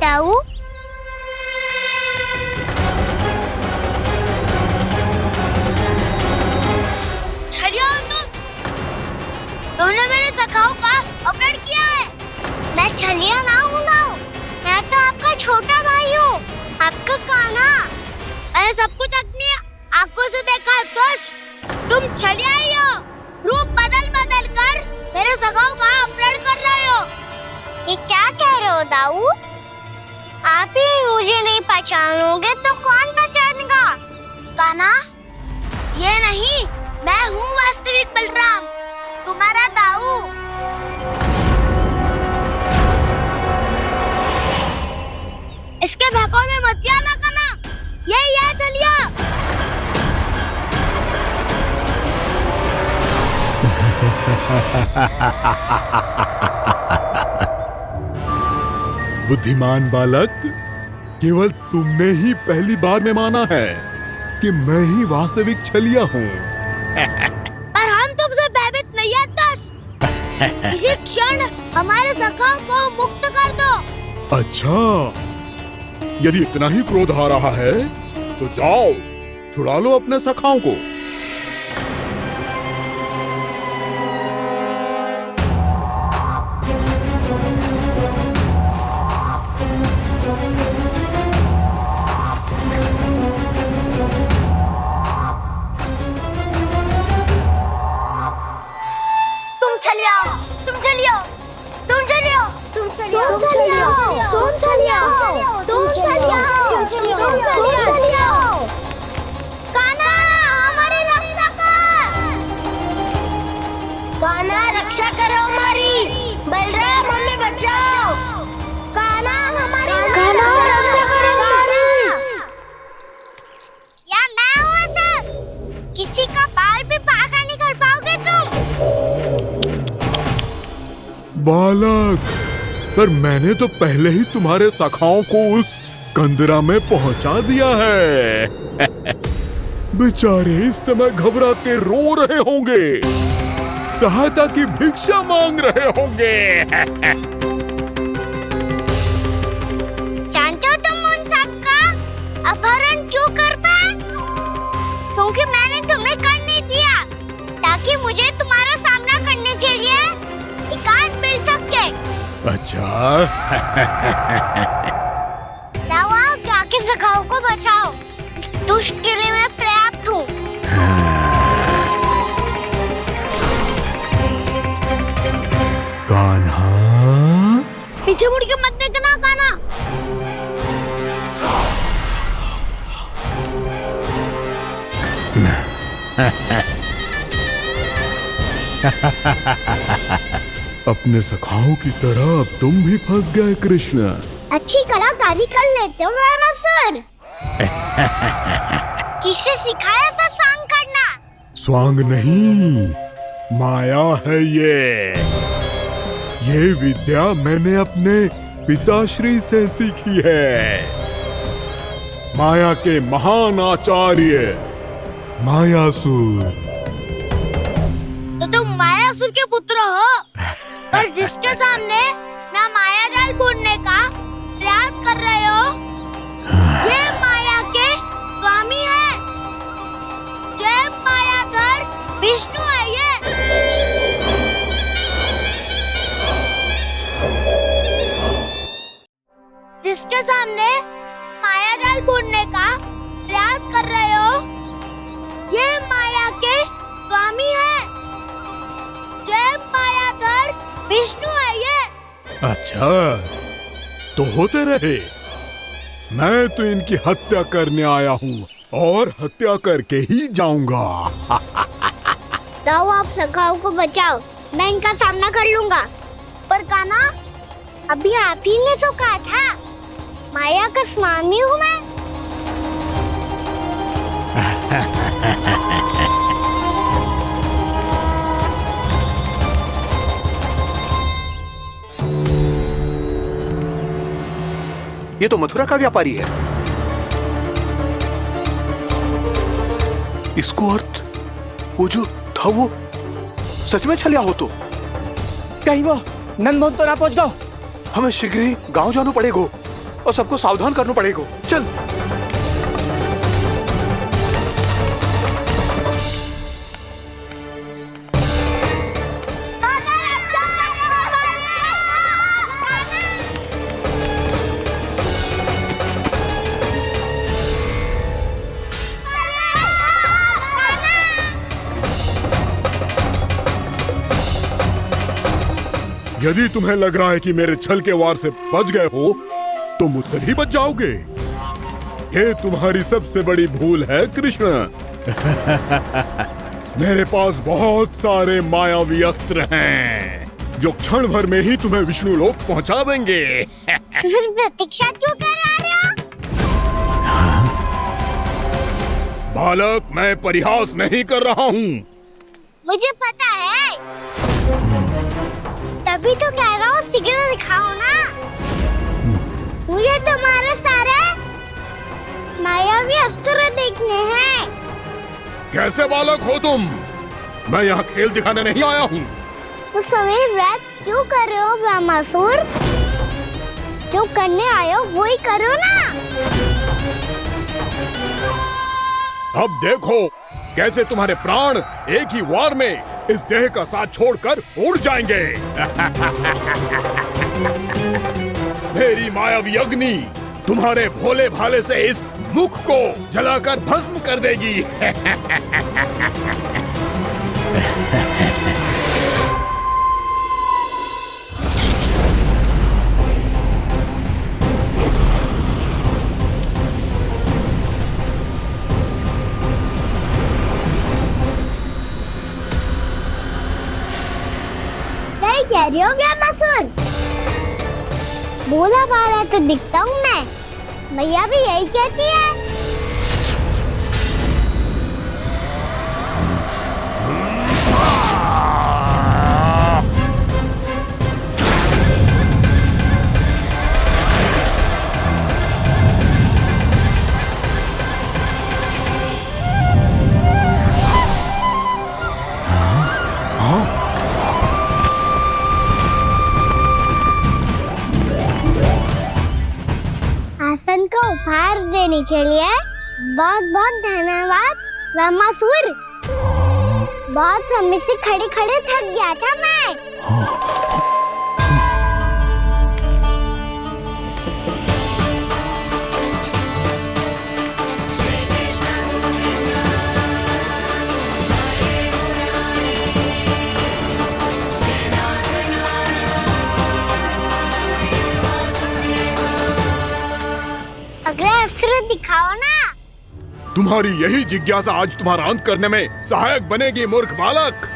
ताऊ, छलिया हो तुमने मेरे सखाओं का अपहरण किया है। मैं छलिया ना हूँ मैं तो आपका छोटा भाई हूँ, आपका कान्हा। मैंने सब कुछ अपनी आंखों से देखा है। तुम छलिया ही हो। रूप बदल बदल कर मेरे सखाओं का अपहरण कर रहे हो। ये क्या कह रहे हो दाऊ? आप ही मुझे नहीं पहचानोगे तो कौन पहचानेगा? कान्हा, ये नहीं, मैं हूँ वास्तविक बलराम, तुम्हारा दाऊ। इसके बहकावे में मत आना कान्हा, यही है चलिया। बुद्धिमान बालक, केवल तुमने ही पहली बार में माना है कि मैं ही वास्तविक छलिया हूँ। पर हम तुमसे भयभीत नहीं है दस। इसी क्षण हमारे सखाओं को मुक्त कर दो। अच्छा, यदि इतना ही क्रोध आ रहा है तो जाओ, छुड़ा लो अपने सखाओं को। तुम चलिए आओ, तुम चलिए आओ, तुम चलिए आओ, तुम चलिए आओ, तुम चलिए आओ, तुम चलिए आओ, तुम चलिए आओ, तुम चलिए आओ। कान्हा, हमारी रक्षा कर। कान्हा, रक्षा करो हमारी। बलराम, हमें बचाओ। कान्हा, हमारी रक्षा करो हमारी। या मैं हूँ ऐसा? किसी का बाल भी पाखा नहीं कर पाओगे तुम। बालक, पर मैंने तो पहले ही तुम्हारे सखाओं को उस कंदरा में पहुंचा दिया है। बेचारे इस समय घबरा के रो रहे होंगे, सहायता की भिक्षा मांग रहे होंगे। जानते हो तुम उन सबका अपहरण क्यों कर पाए? क्योंकि मैंने तुम्हें कर नहीं दिया, ताकि मुझे तुम्हारा सामना करने के लिए एकांत मिल सके। अच्छा। जाओ, जाके सखाओं को बचाओ। इस दुष्ट के लिए मैं पर्याप्त हूँ। कान्हा, पीछे मुड़ के मत देखना कान्हा। अपने सखाओं की तरह अब तुम भी फंस गए कृष्ण। अच्छी कलाकारी कर लेते हो सर। किसे सिखाया ऐसा स्वांग करना? स्वांग नहीं, माया है ये विद्या मैंने अपने पिताश्री से सीखी है। माया के महान आचार्य मायासुर। तो तुम मायासुर के पुत्र हो, पर जिसके सामने मैं माया जाल बुनने का प्रयास कर रहे हो, ये माया के स्वामी है, ये मायाधर विष्णु है। ये जिसके सामने माया जाल बुनने का प्रयास कर रहे हो, ये माया के स्वामी है, ये मायाधर विष्णु है। ये अच्छा, तो होते रहे। मैं तो इनकी हत्या करने आया हूँ और हत्या करके ही जाऊंगा। जाओ, आप सखाओ को बचाओ, मैं इनका सामना कर लूंगा। पर कान्हा, अभी आप ही ने तो कहा था माया का स्वामी हूँ मैं। ये तो मथुरा का व्यापारी है। इसको अर्थ वो जो था वो सच में छलिया हो तो कहीं वो नंदमोहन तो ना पहुंच गो। हमें शीघ्र ही गांव जाना पड़ेगा और सबको सावधान करना पड़ेगा। चल। यदि तुम्हें लग रहा है कि मेरे छल के वार से बच गए हो, तो मुझसे भी बच जाओगे। ये तुम्हारी सबसे बड़ी भूल है कृष्ण। मेरे पास बहुत सारे मायावी अस्त्र हैं, जो क्षण भर में ही तुम्हें विष्णु लोक पहुंचा देंगे। तो फिर प्रतीक्षा क्यों कर रहे हो? बालक, मैं परिहास नहीं कर रहा हूँ। मुझे पता है, तभी तो कह रहा हूँ शीघ्र दिखाओ ना। मुझे तुम्हारे सारे मायावी अस्त्र देखने हैं। कैसे बालक हो तुम? मैं यहाँ खेल दिखाने नहीं आया हूँ। तो समय व्यर्थ क्यों कर रहे हो ब्रह्मासुर? जो करने आए हो वो ही करो ना। अब देखो कैसे तुम्हारे प्राण एक ही वार में इस देह का साथ छोड़कर उड़ जाएंगे। मेरी मायावी अग्नि तुम्हारे भोले भाले से इस मुख को जलाकर भस्म कर देगी। नहीं कह रही हो ब्रह्मासुर? भोला भाला तो दिखता हूँ मैं, भैया भी यही कहती है। आसन को उपहार देने के लिए बहुत बहुत धन्यवाद ब्रह्मासुर। बहुत समय से खड़े खड़े थक गया था मैं। अगला अस्त्र दिखाओ ना। तुम्हारी यही जिज्ञासा आज तुम्हारा अंत करने में सहायक बनेगी मूर्ख बालक।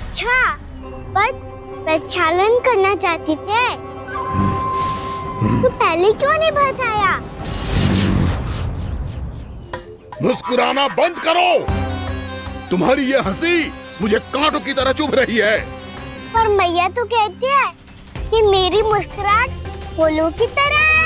अच्छा, पर प्रक्षालन करना चाहते थे तो पहले क्यों नहीं बताया? मुस्कुराना बंद करो। तुम्हारी ये हंसी मुझे कांटों की तरह चुभ रही है। पर मैया तो कहती है कि मेरी मुस्कुराहट फूलों की तरह है।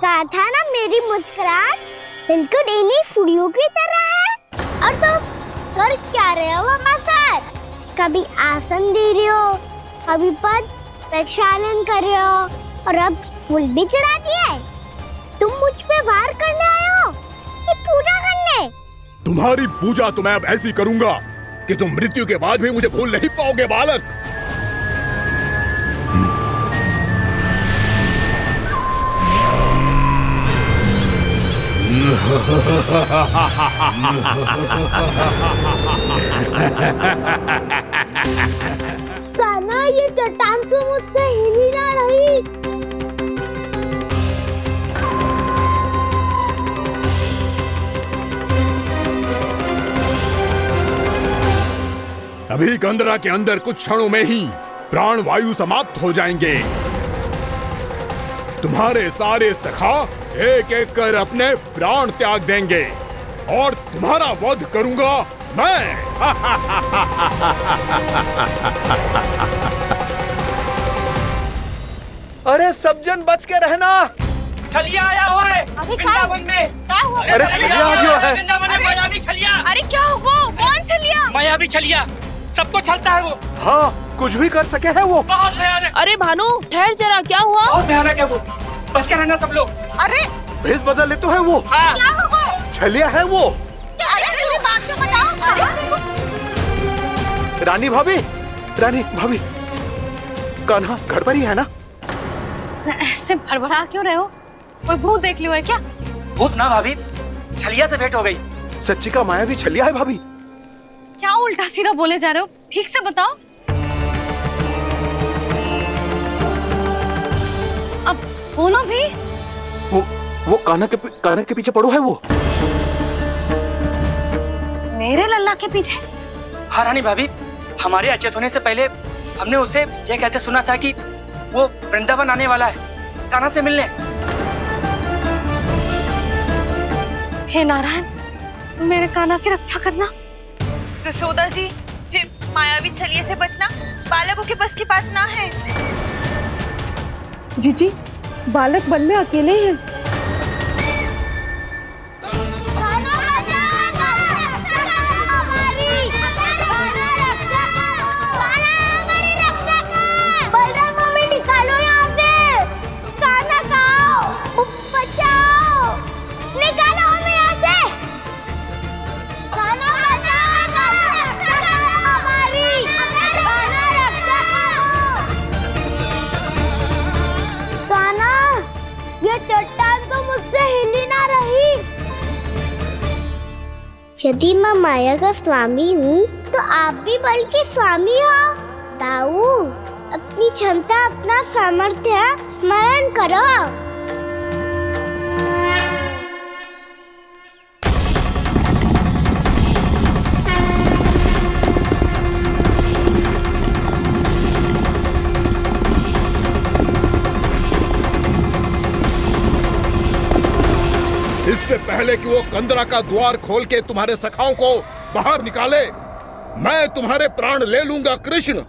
कहा था ना मेरी मुस्कुराहट बिल्कुल इन्हीं फूलों की तरह है। और तुम कर क्या रहे हो सर? कभी आसन दे रहे हो, कभी पद प्रक्षालन कर रहे हो और अब फूल भी चढ़ा दिए। तुम मुझ पे वार करने आए हो कि पूजा करने? तुम्हारी पूजा तो मैं अब ऐसी करूंगा कि तुम मृत्यु के बाद भी मुझे भूल नहीं पाओगे बालक। कान्हा, ये चट्टान तो मुझसे हिली ना रही। अभी कंदरा के अंदर कुछ क्षणों में ही प्राण वायु समाप्त हो जाएंगे। तुम्हारे सारे सखा एक एक कर अपने प्राण त्याग देंगे और तुम्हारा वध करूंगा मैं। अरे सब जन बच के रहना। छलिया आया हुआ है वृंदावन में। अरे छलिया आ गया है। वृंदावन में मायावी छलिया। अरे क्या हुआ? कौन छलिया? मायावी छलिया, सबको छलता है वो। हाँ, कुछ भी कर सके है वो। बहुत भयानक। अरे भानु, ठहर जरा, क्या हुआ? बहुत भयानक है वो, बच के रहना सब लोग। अरे भेष बदल ले तो है वो। हाँ। क्या हुआ? छलिया है वो। अरे पूरी बात तो बताओ। रानी भाभी, रानी भाभी, कान्हा घर पर ही है ना? ऐसे भड़बड़ा क्यों रहे हो? कोई भूत देख लियो है क्या? भूत ना भाभी, छलिया से भेंट हो गई। सच्ची का मायावी छलिया है भाभी। क्या उल्टा सीधा बोले जा रहे हो? ठीक से बताओ। अब बोलो भी। वो कान्हा के पीछे पड़ो है वो। मेरे लल्ला के पीछे? हाँ रानी भाभी, हमारे अचेत होने से पहले हमने उसे ये कहते सुना था कि वो वृंदावन आने वाला है कान्हा से मिलने। हे नारायण, मेरे कान्हा की रक्षा करना। जसोदा जी, मायावी छलिए से बचना बालकों के बस की बात ना है। जीजी, बालक वन में अकेले हैं। चट्टान तो मुझसे हिली ना रही। यदि मैं माया का स्वामी हूँ तो आप भी बल के स्वामी हो। ताऊ, अपनी क्षमता, अपना सामर्थ्य स्मरण करो। इससे पहले कि वो कंदरा का द्वार खोल के तुम्हारे सखाओं को बाहर निकाले, मैं तुम्हारे प्राण ले लूंगा कृष्ण।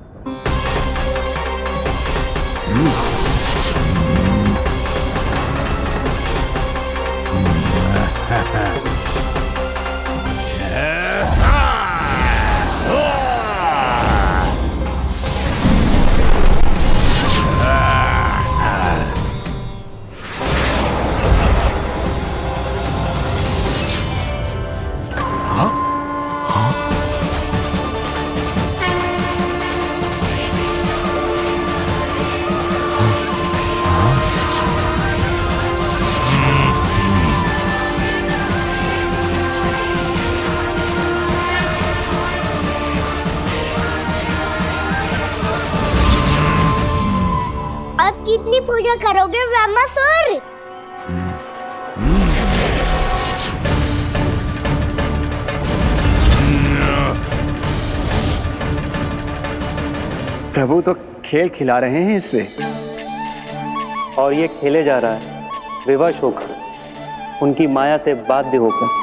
करोगे ब्रह्मासुर? प्रभु तो खेल खिला रहे हैं इससे, और ये खेले जा रहा है विवश होकर, उनकी माया से बाध्य होकर।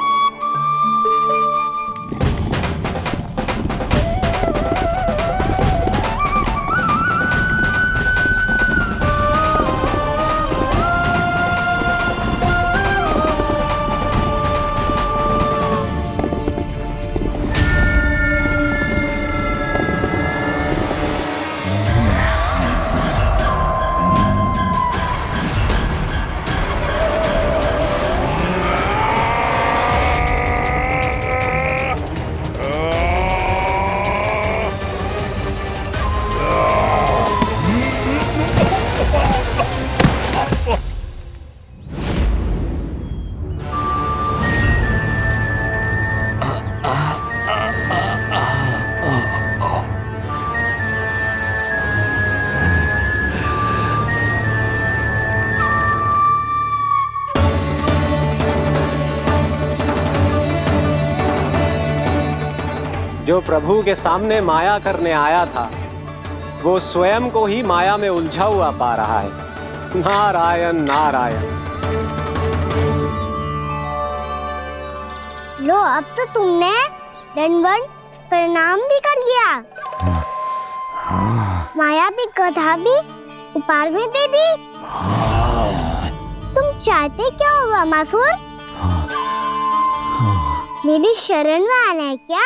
जो प्रभु के सामने माया करने आया था, वो स्वयं को ही माया में उलझा हुआ पा रहा है। नारायण नारायण। लो, अब तो तुमने दंडवत प्रणाम भी कर लिया, माया भी कथा भी उपहार में दे दी। तुम चाहते क्या हो ब्रह्मासुर? मेरी शरण में आना है क्या?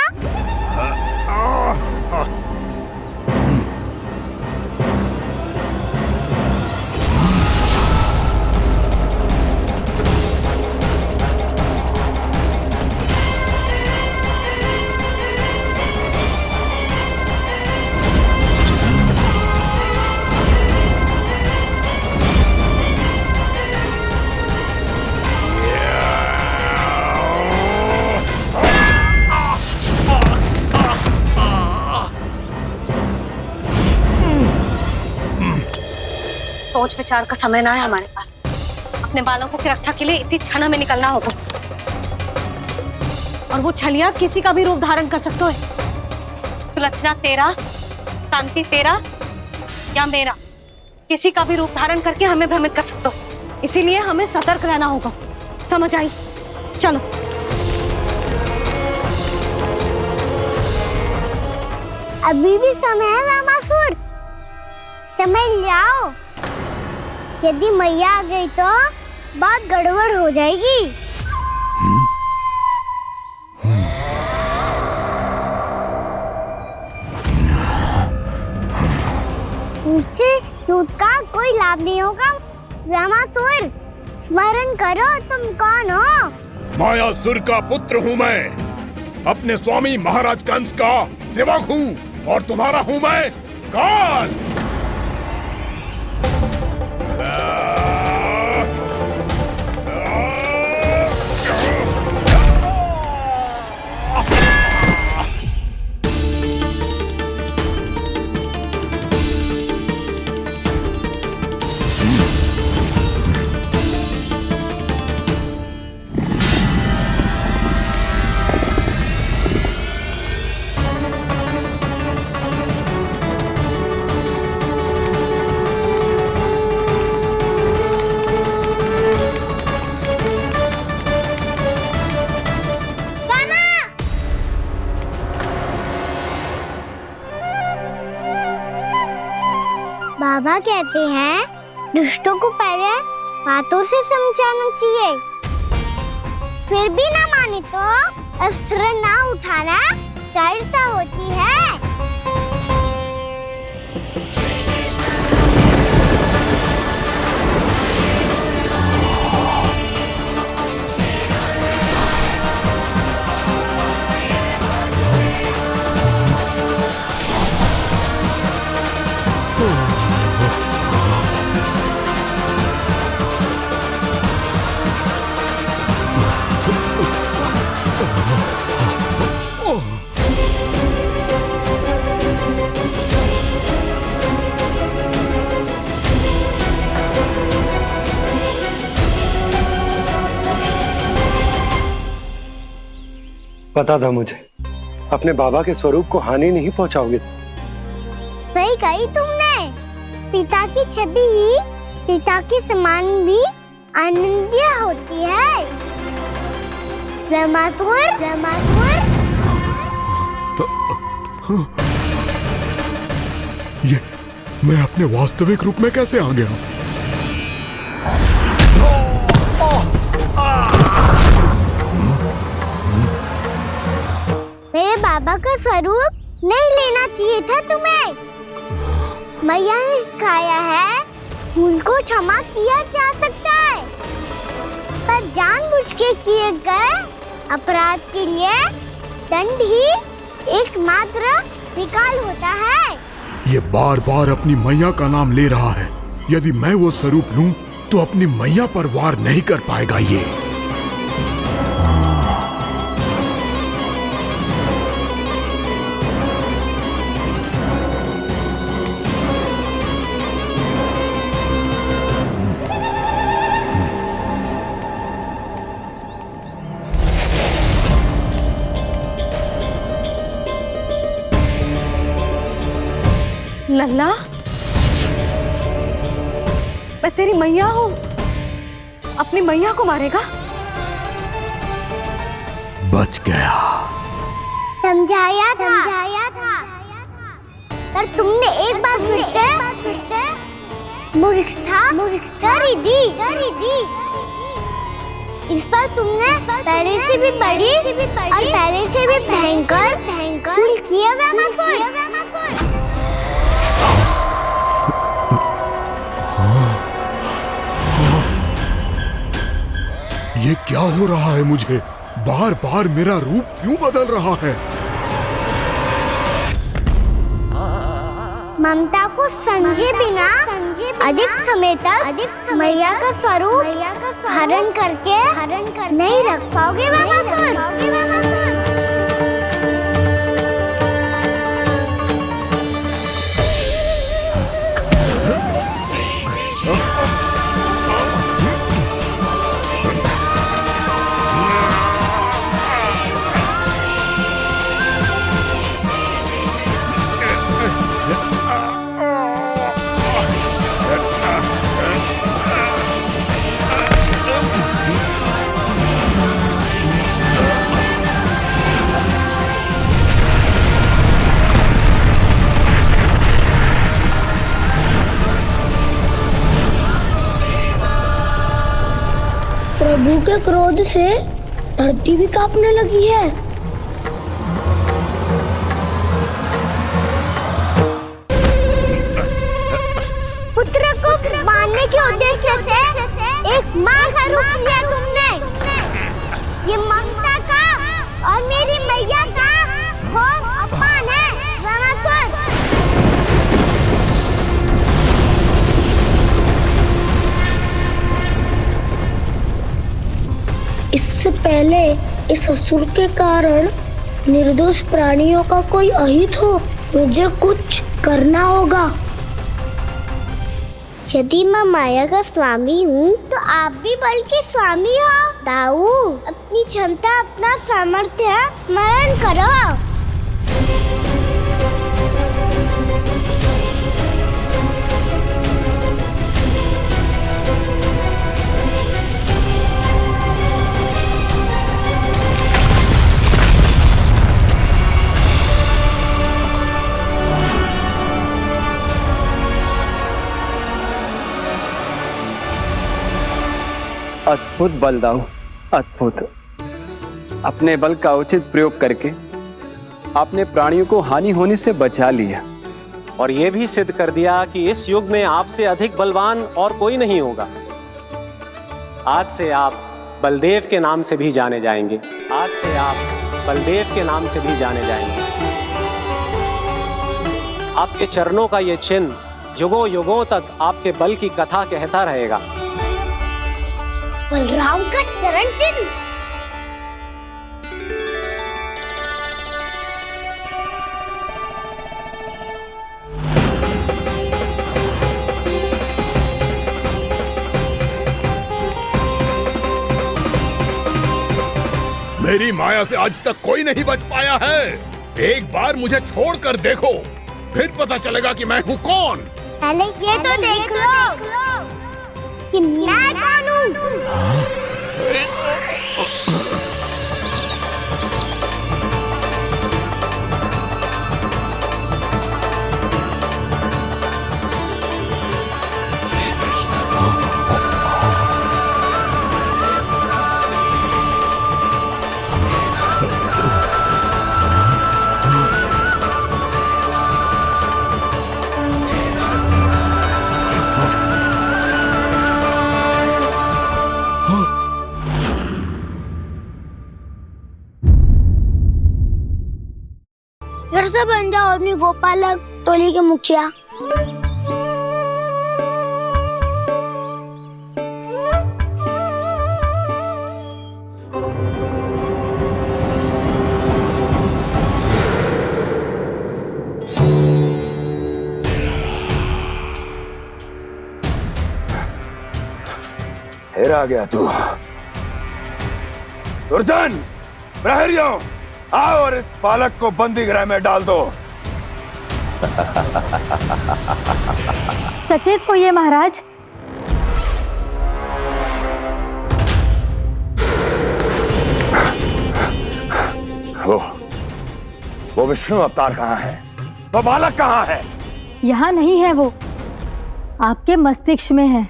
सोच विचार का समय ना है हमारे पास। अपने बालकों की रक्षा के लिए इसी क्षण में निकलना होगा। और वो छलिया किसी का भी रूप धारण कर सकते हो। सुलक्षणा तेरा, शांति तेरा या मेरा, किसी का भी रूप धारण करके हमें भ्रमित कर सकते हो। इसीलिए हमें सतर्क रहना होगा। समझ आई? चलो। अभी भी समय है ब्रह्मासुर, समय ले आओ। यदि मैया आ गई तो बात गड़बड़ हो जाएगी। मुझसे झूठ का कोई लाभ नहीं होगा। ब्रह्मासुर, स्मरण करो तुम कौन हो। मायासुर का पुत्र हूँ मैं, अपने स्वामी महाराज कंस का सेवक हूँ, और तुम्हारा हूँ मैं काल। बाबा कहते हैं दुष्टों को पहले बातों से समझाना चाहिए, फिर भी ना माने तो अस्त्र ना उठाना सरलता होती है। पता था मुझे, अपने बाबा के स्वरूप को हानि नहीं पहुंचाओगे। सही कही तुमने। पिता की छवि ही पिता के समान भी आनंदीय होती है। रमासुर, रमासुर। ये मैं अपने वास्तविक रूप में कैसे आ गया? मेरे बाबा का स्वरूप नहीं लेना चाहिए था तुम्हें। मैया ने सिखाया है भूल को क्षमा किया जा सकता है, पर जानबूझ के किए गए अपराध के लिए दंड ही एकमात्र निकाल होता है। ये बार बार अपनी मैया का नाम ले रहा है। यदि मैं वो स्वरूप लूं तो अपनी मैया पर वार नहीं कर पाएगा ये। लल्ला, मैं तेरी मैया हूँ, अपनी मैया को मारेगा? बच गया। समझाया था, पर तुमने एक बार फिर से मूर्खता कर ही दी। इस पर तुमने पहले से भी बड़ी और पहले से भी भयंकर भूल किया वैमासुर। ये क्या हो रहा है मुझे? बार बार मेरा रूप क्यों बदल रहा है? ममता को समझे बिना अधिक समय तक मैया का स्वरूप हरण करके नहीं रख पाओगे वैमासुर। प्रभु के क्रोध से धरती भी कांपने लगी है। पुत्र को मारने के उद्देश्य से एक माँ का रूप लिया तुमने। ये ममता का और मेरी मैया का घोर अपमान है वैमासुर। इससे पहले इस असुर के कारण निर्दोष प्राणियों का कोई अहित हो, मुझे कुछ करना होगा। यदि मैं माया का स्वामी हूँ तो आप भी बल के स्वामी हो। दाऊ, अपनी क्षमता, अपना सामर्थ्य स्मरण करो। अद्भुत बलदाऊ, अद्भुत। अपने बल का उचित प्रयोग करके आपने प्राणियों को हानि होने से बचा लिया और ये भी सिद्ध कर दिया कि इस युग में आपसे अधिक बलवान और कोई नहीं होगा। आज से आप बलदेव के नाम से भी जाने जाएंगे। आज से आप बलदेव के नाम से भी जाने जाएंगे। आपके चरणों का ये चिन्ह युगों युगों तक आपके बल की कथा कहता रहेगा। बलराम का चरण चिन्ह। मेरी माया से आज तक कोई नहीं बच पाया है। एक बार मुझे छोड़कर देखो, फिर पता चलेगा कि मैं हूँ कौन। पहले ये तो देख लो कि मैं कौन हूँ। फिर से बन जाओ आदमी गोपालक टोली के मुखिया। फिर आ गया तू। दुर्जन, प्रहरियों, आओ और इस बालक को बंदी गृह में डाल दो। सचेत होइए महाराज। वो विष्णु अवतार कहाँ है? वो बालक कहाँ है? यहाँ नहीं है वो, आपके मस्तिष्क में है।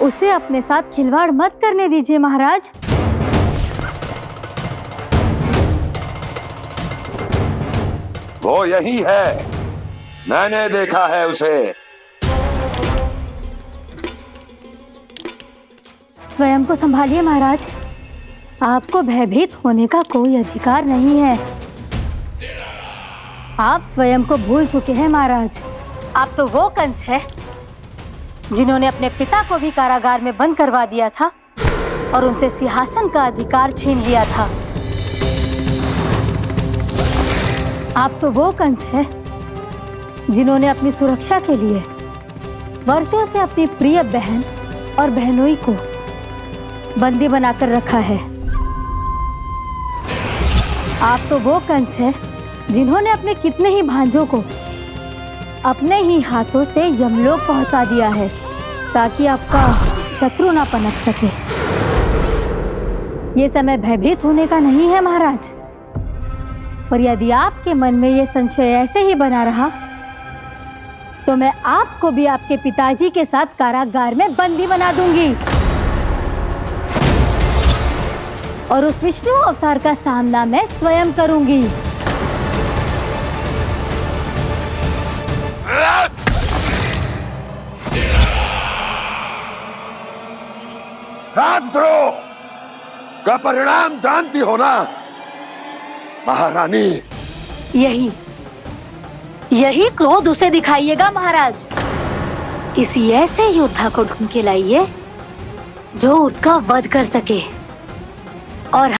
उसे अपने साथ खिलवाड़ मत करने दीजिए महाराज। वो यही है, मैंने देखा है उसे। स्वयं को संभालिए महाराज, आपको भयभीत होने का कोई अधिकार नहीं है। आप स्वयं को भूल चुके हैं महाराज। आप तो वो कंस है जिन्होंने अपने पिता को भी कारागार में बंद करवा दिया था और उनसे सिंहासन का अधिकार छीन लिया था। आप तो वो कंस है जिन्होंने अपनी सुरक्षा के लिए वर्षों से अपनी प्रिय बहन और बहनोई को बंदी बनाकर रखा है। आप तो वो कंस है जिन्होंने अपने कितने ही भांजों को अपने ही हाथों से यमलोक पहुंचा दिया है ताकि आपका शत्रु ना पनप सके। ये समय भयभीत होने का नहीं है महाराज, पर यदि आपके मन में ये संशय ऐसे ही बना रहा तो मैं आपको भी आपके पिताजी के साथ कारागार में बंदी बना दूंगी और उस विष्णु अवतार का सामना मैं स्वयं करूंगी। राजद्रोह का परिणाम जानती हो ना महारानी? यही क्रोध उसे दिखाइएगा महाराज। किसी ऐसे योद्धा को ढूंढ के लाइए जो उसका वध कर सके और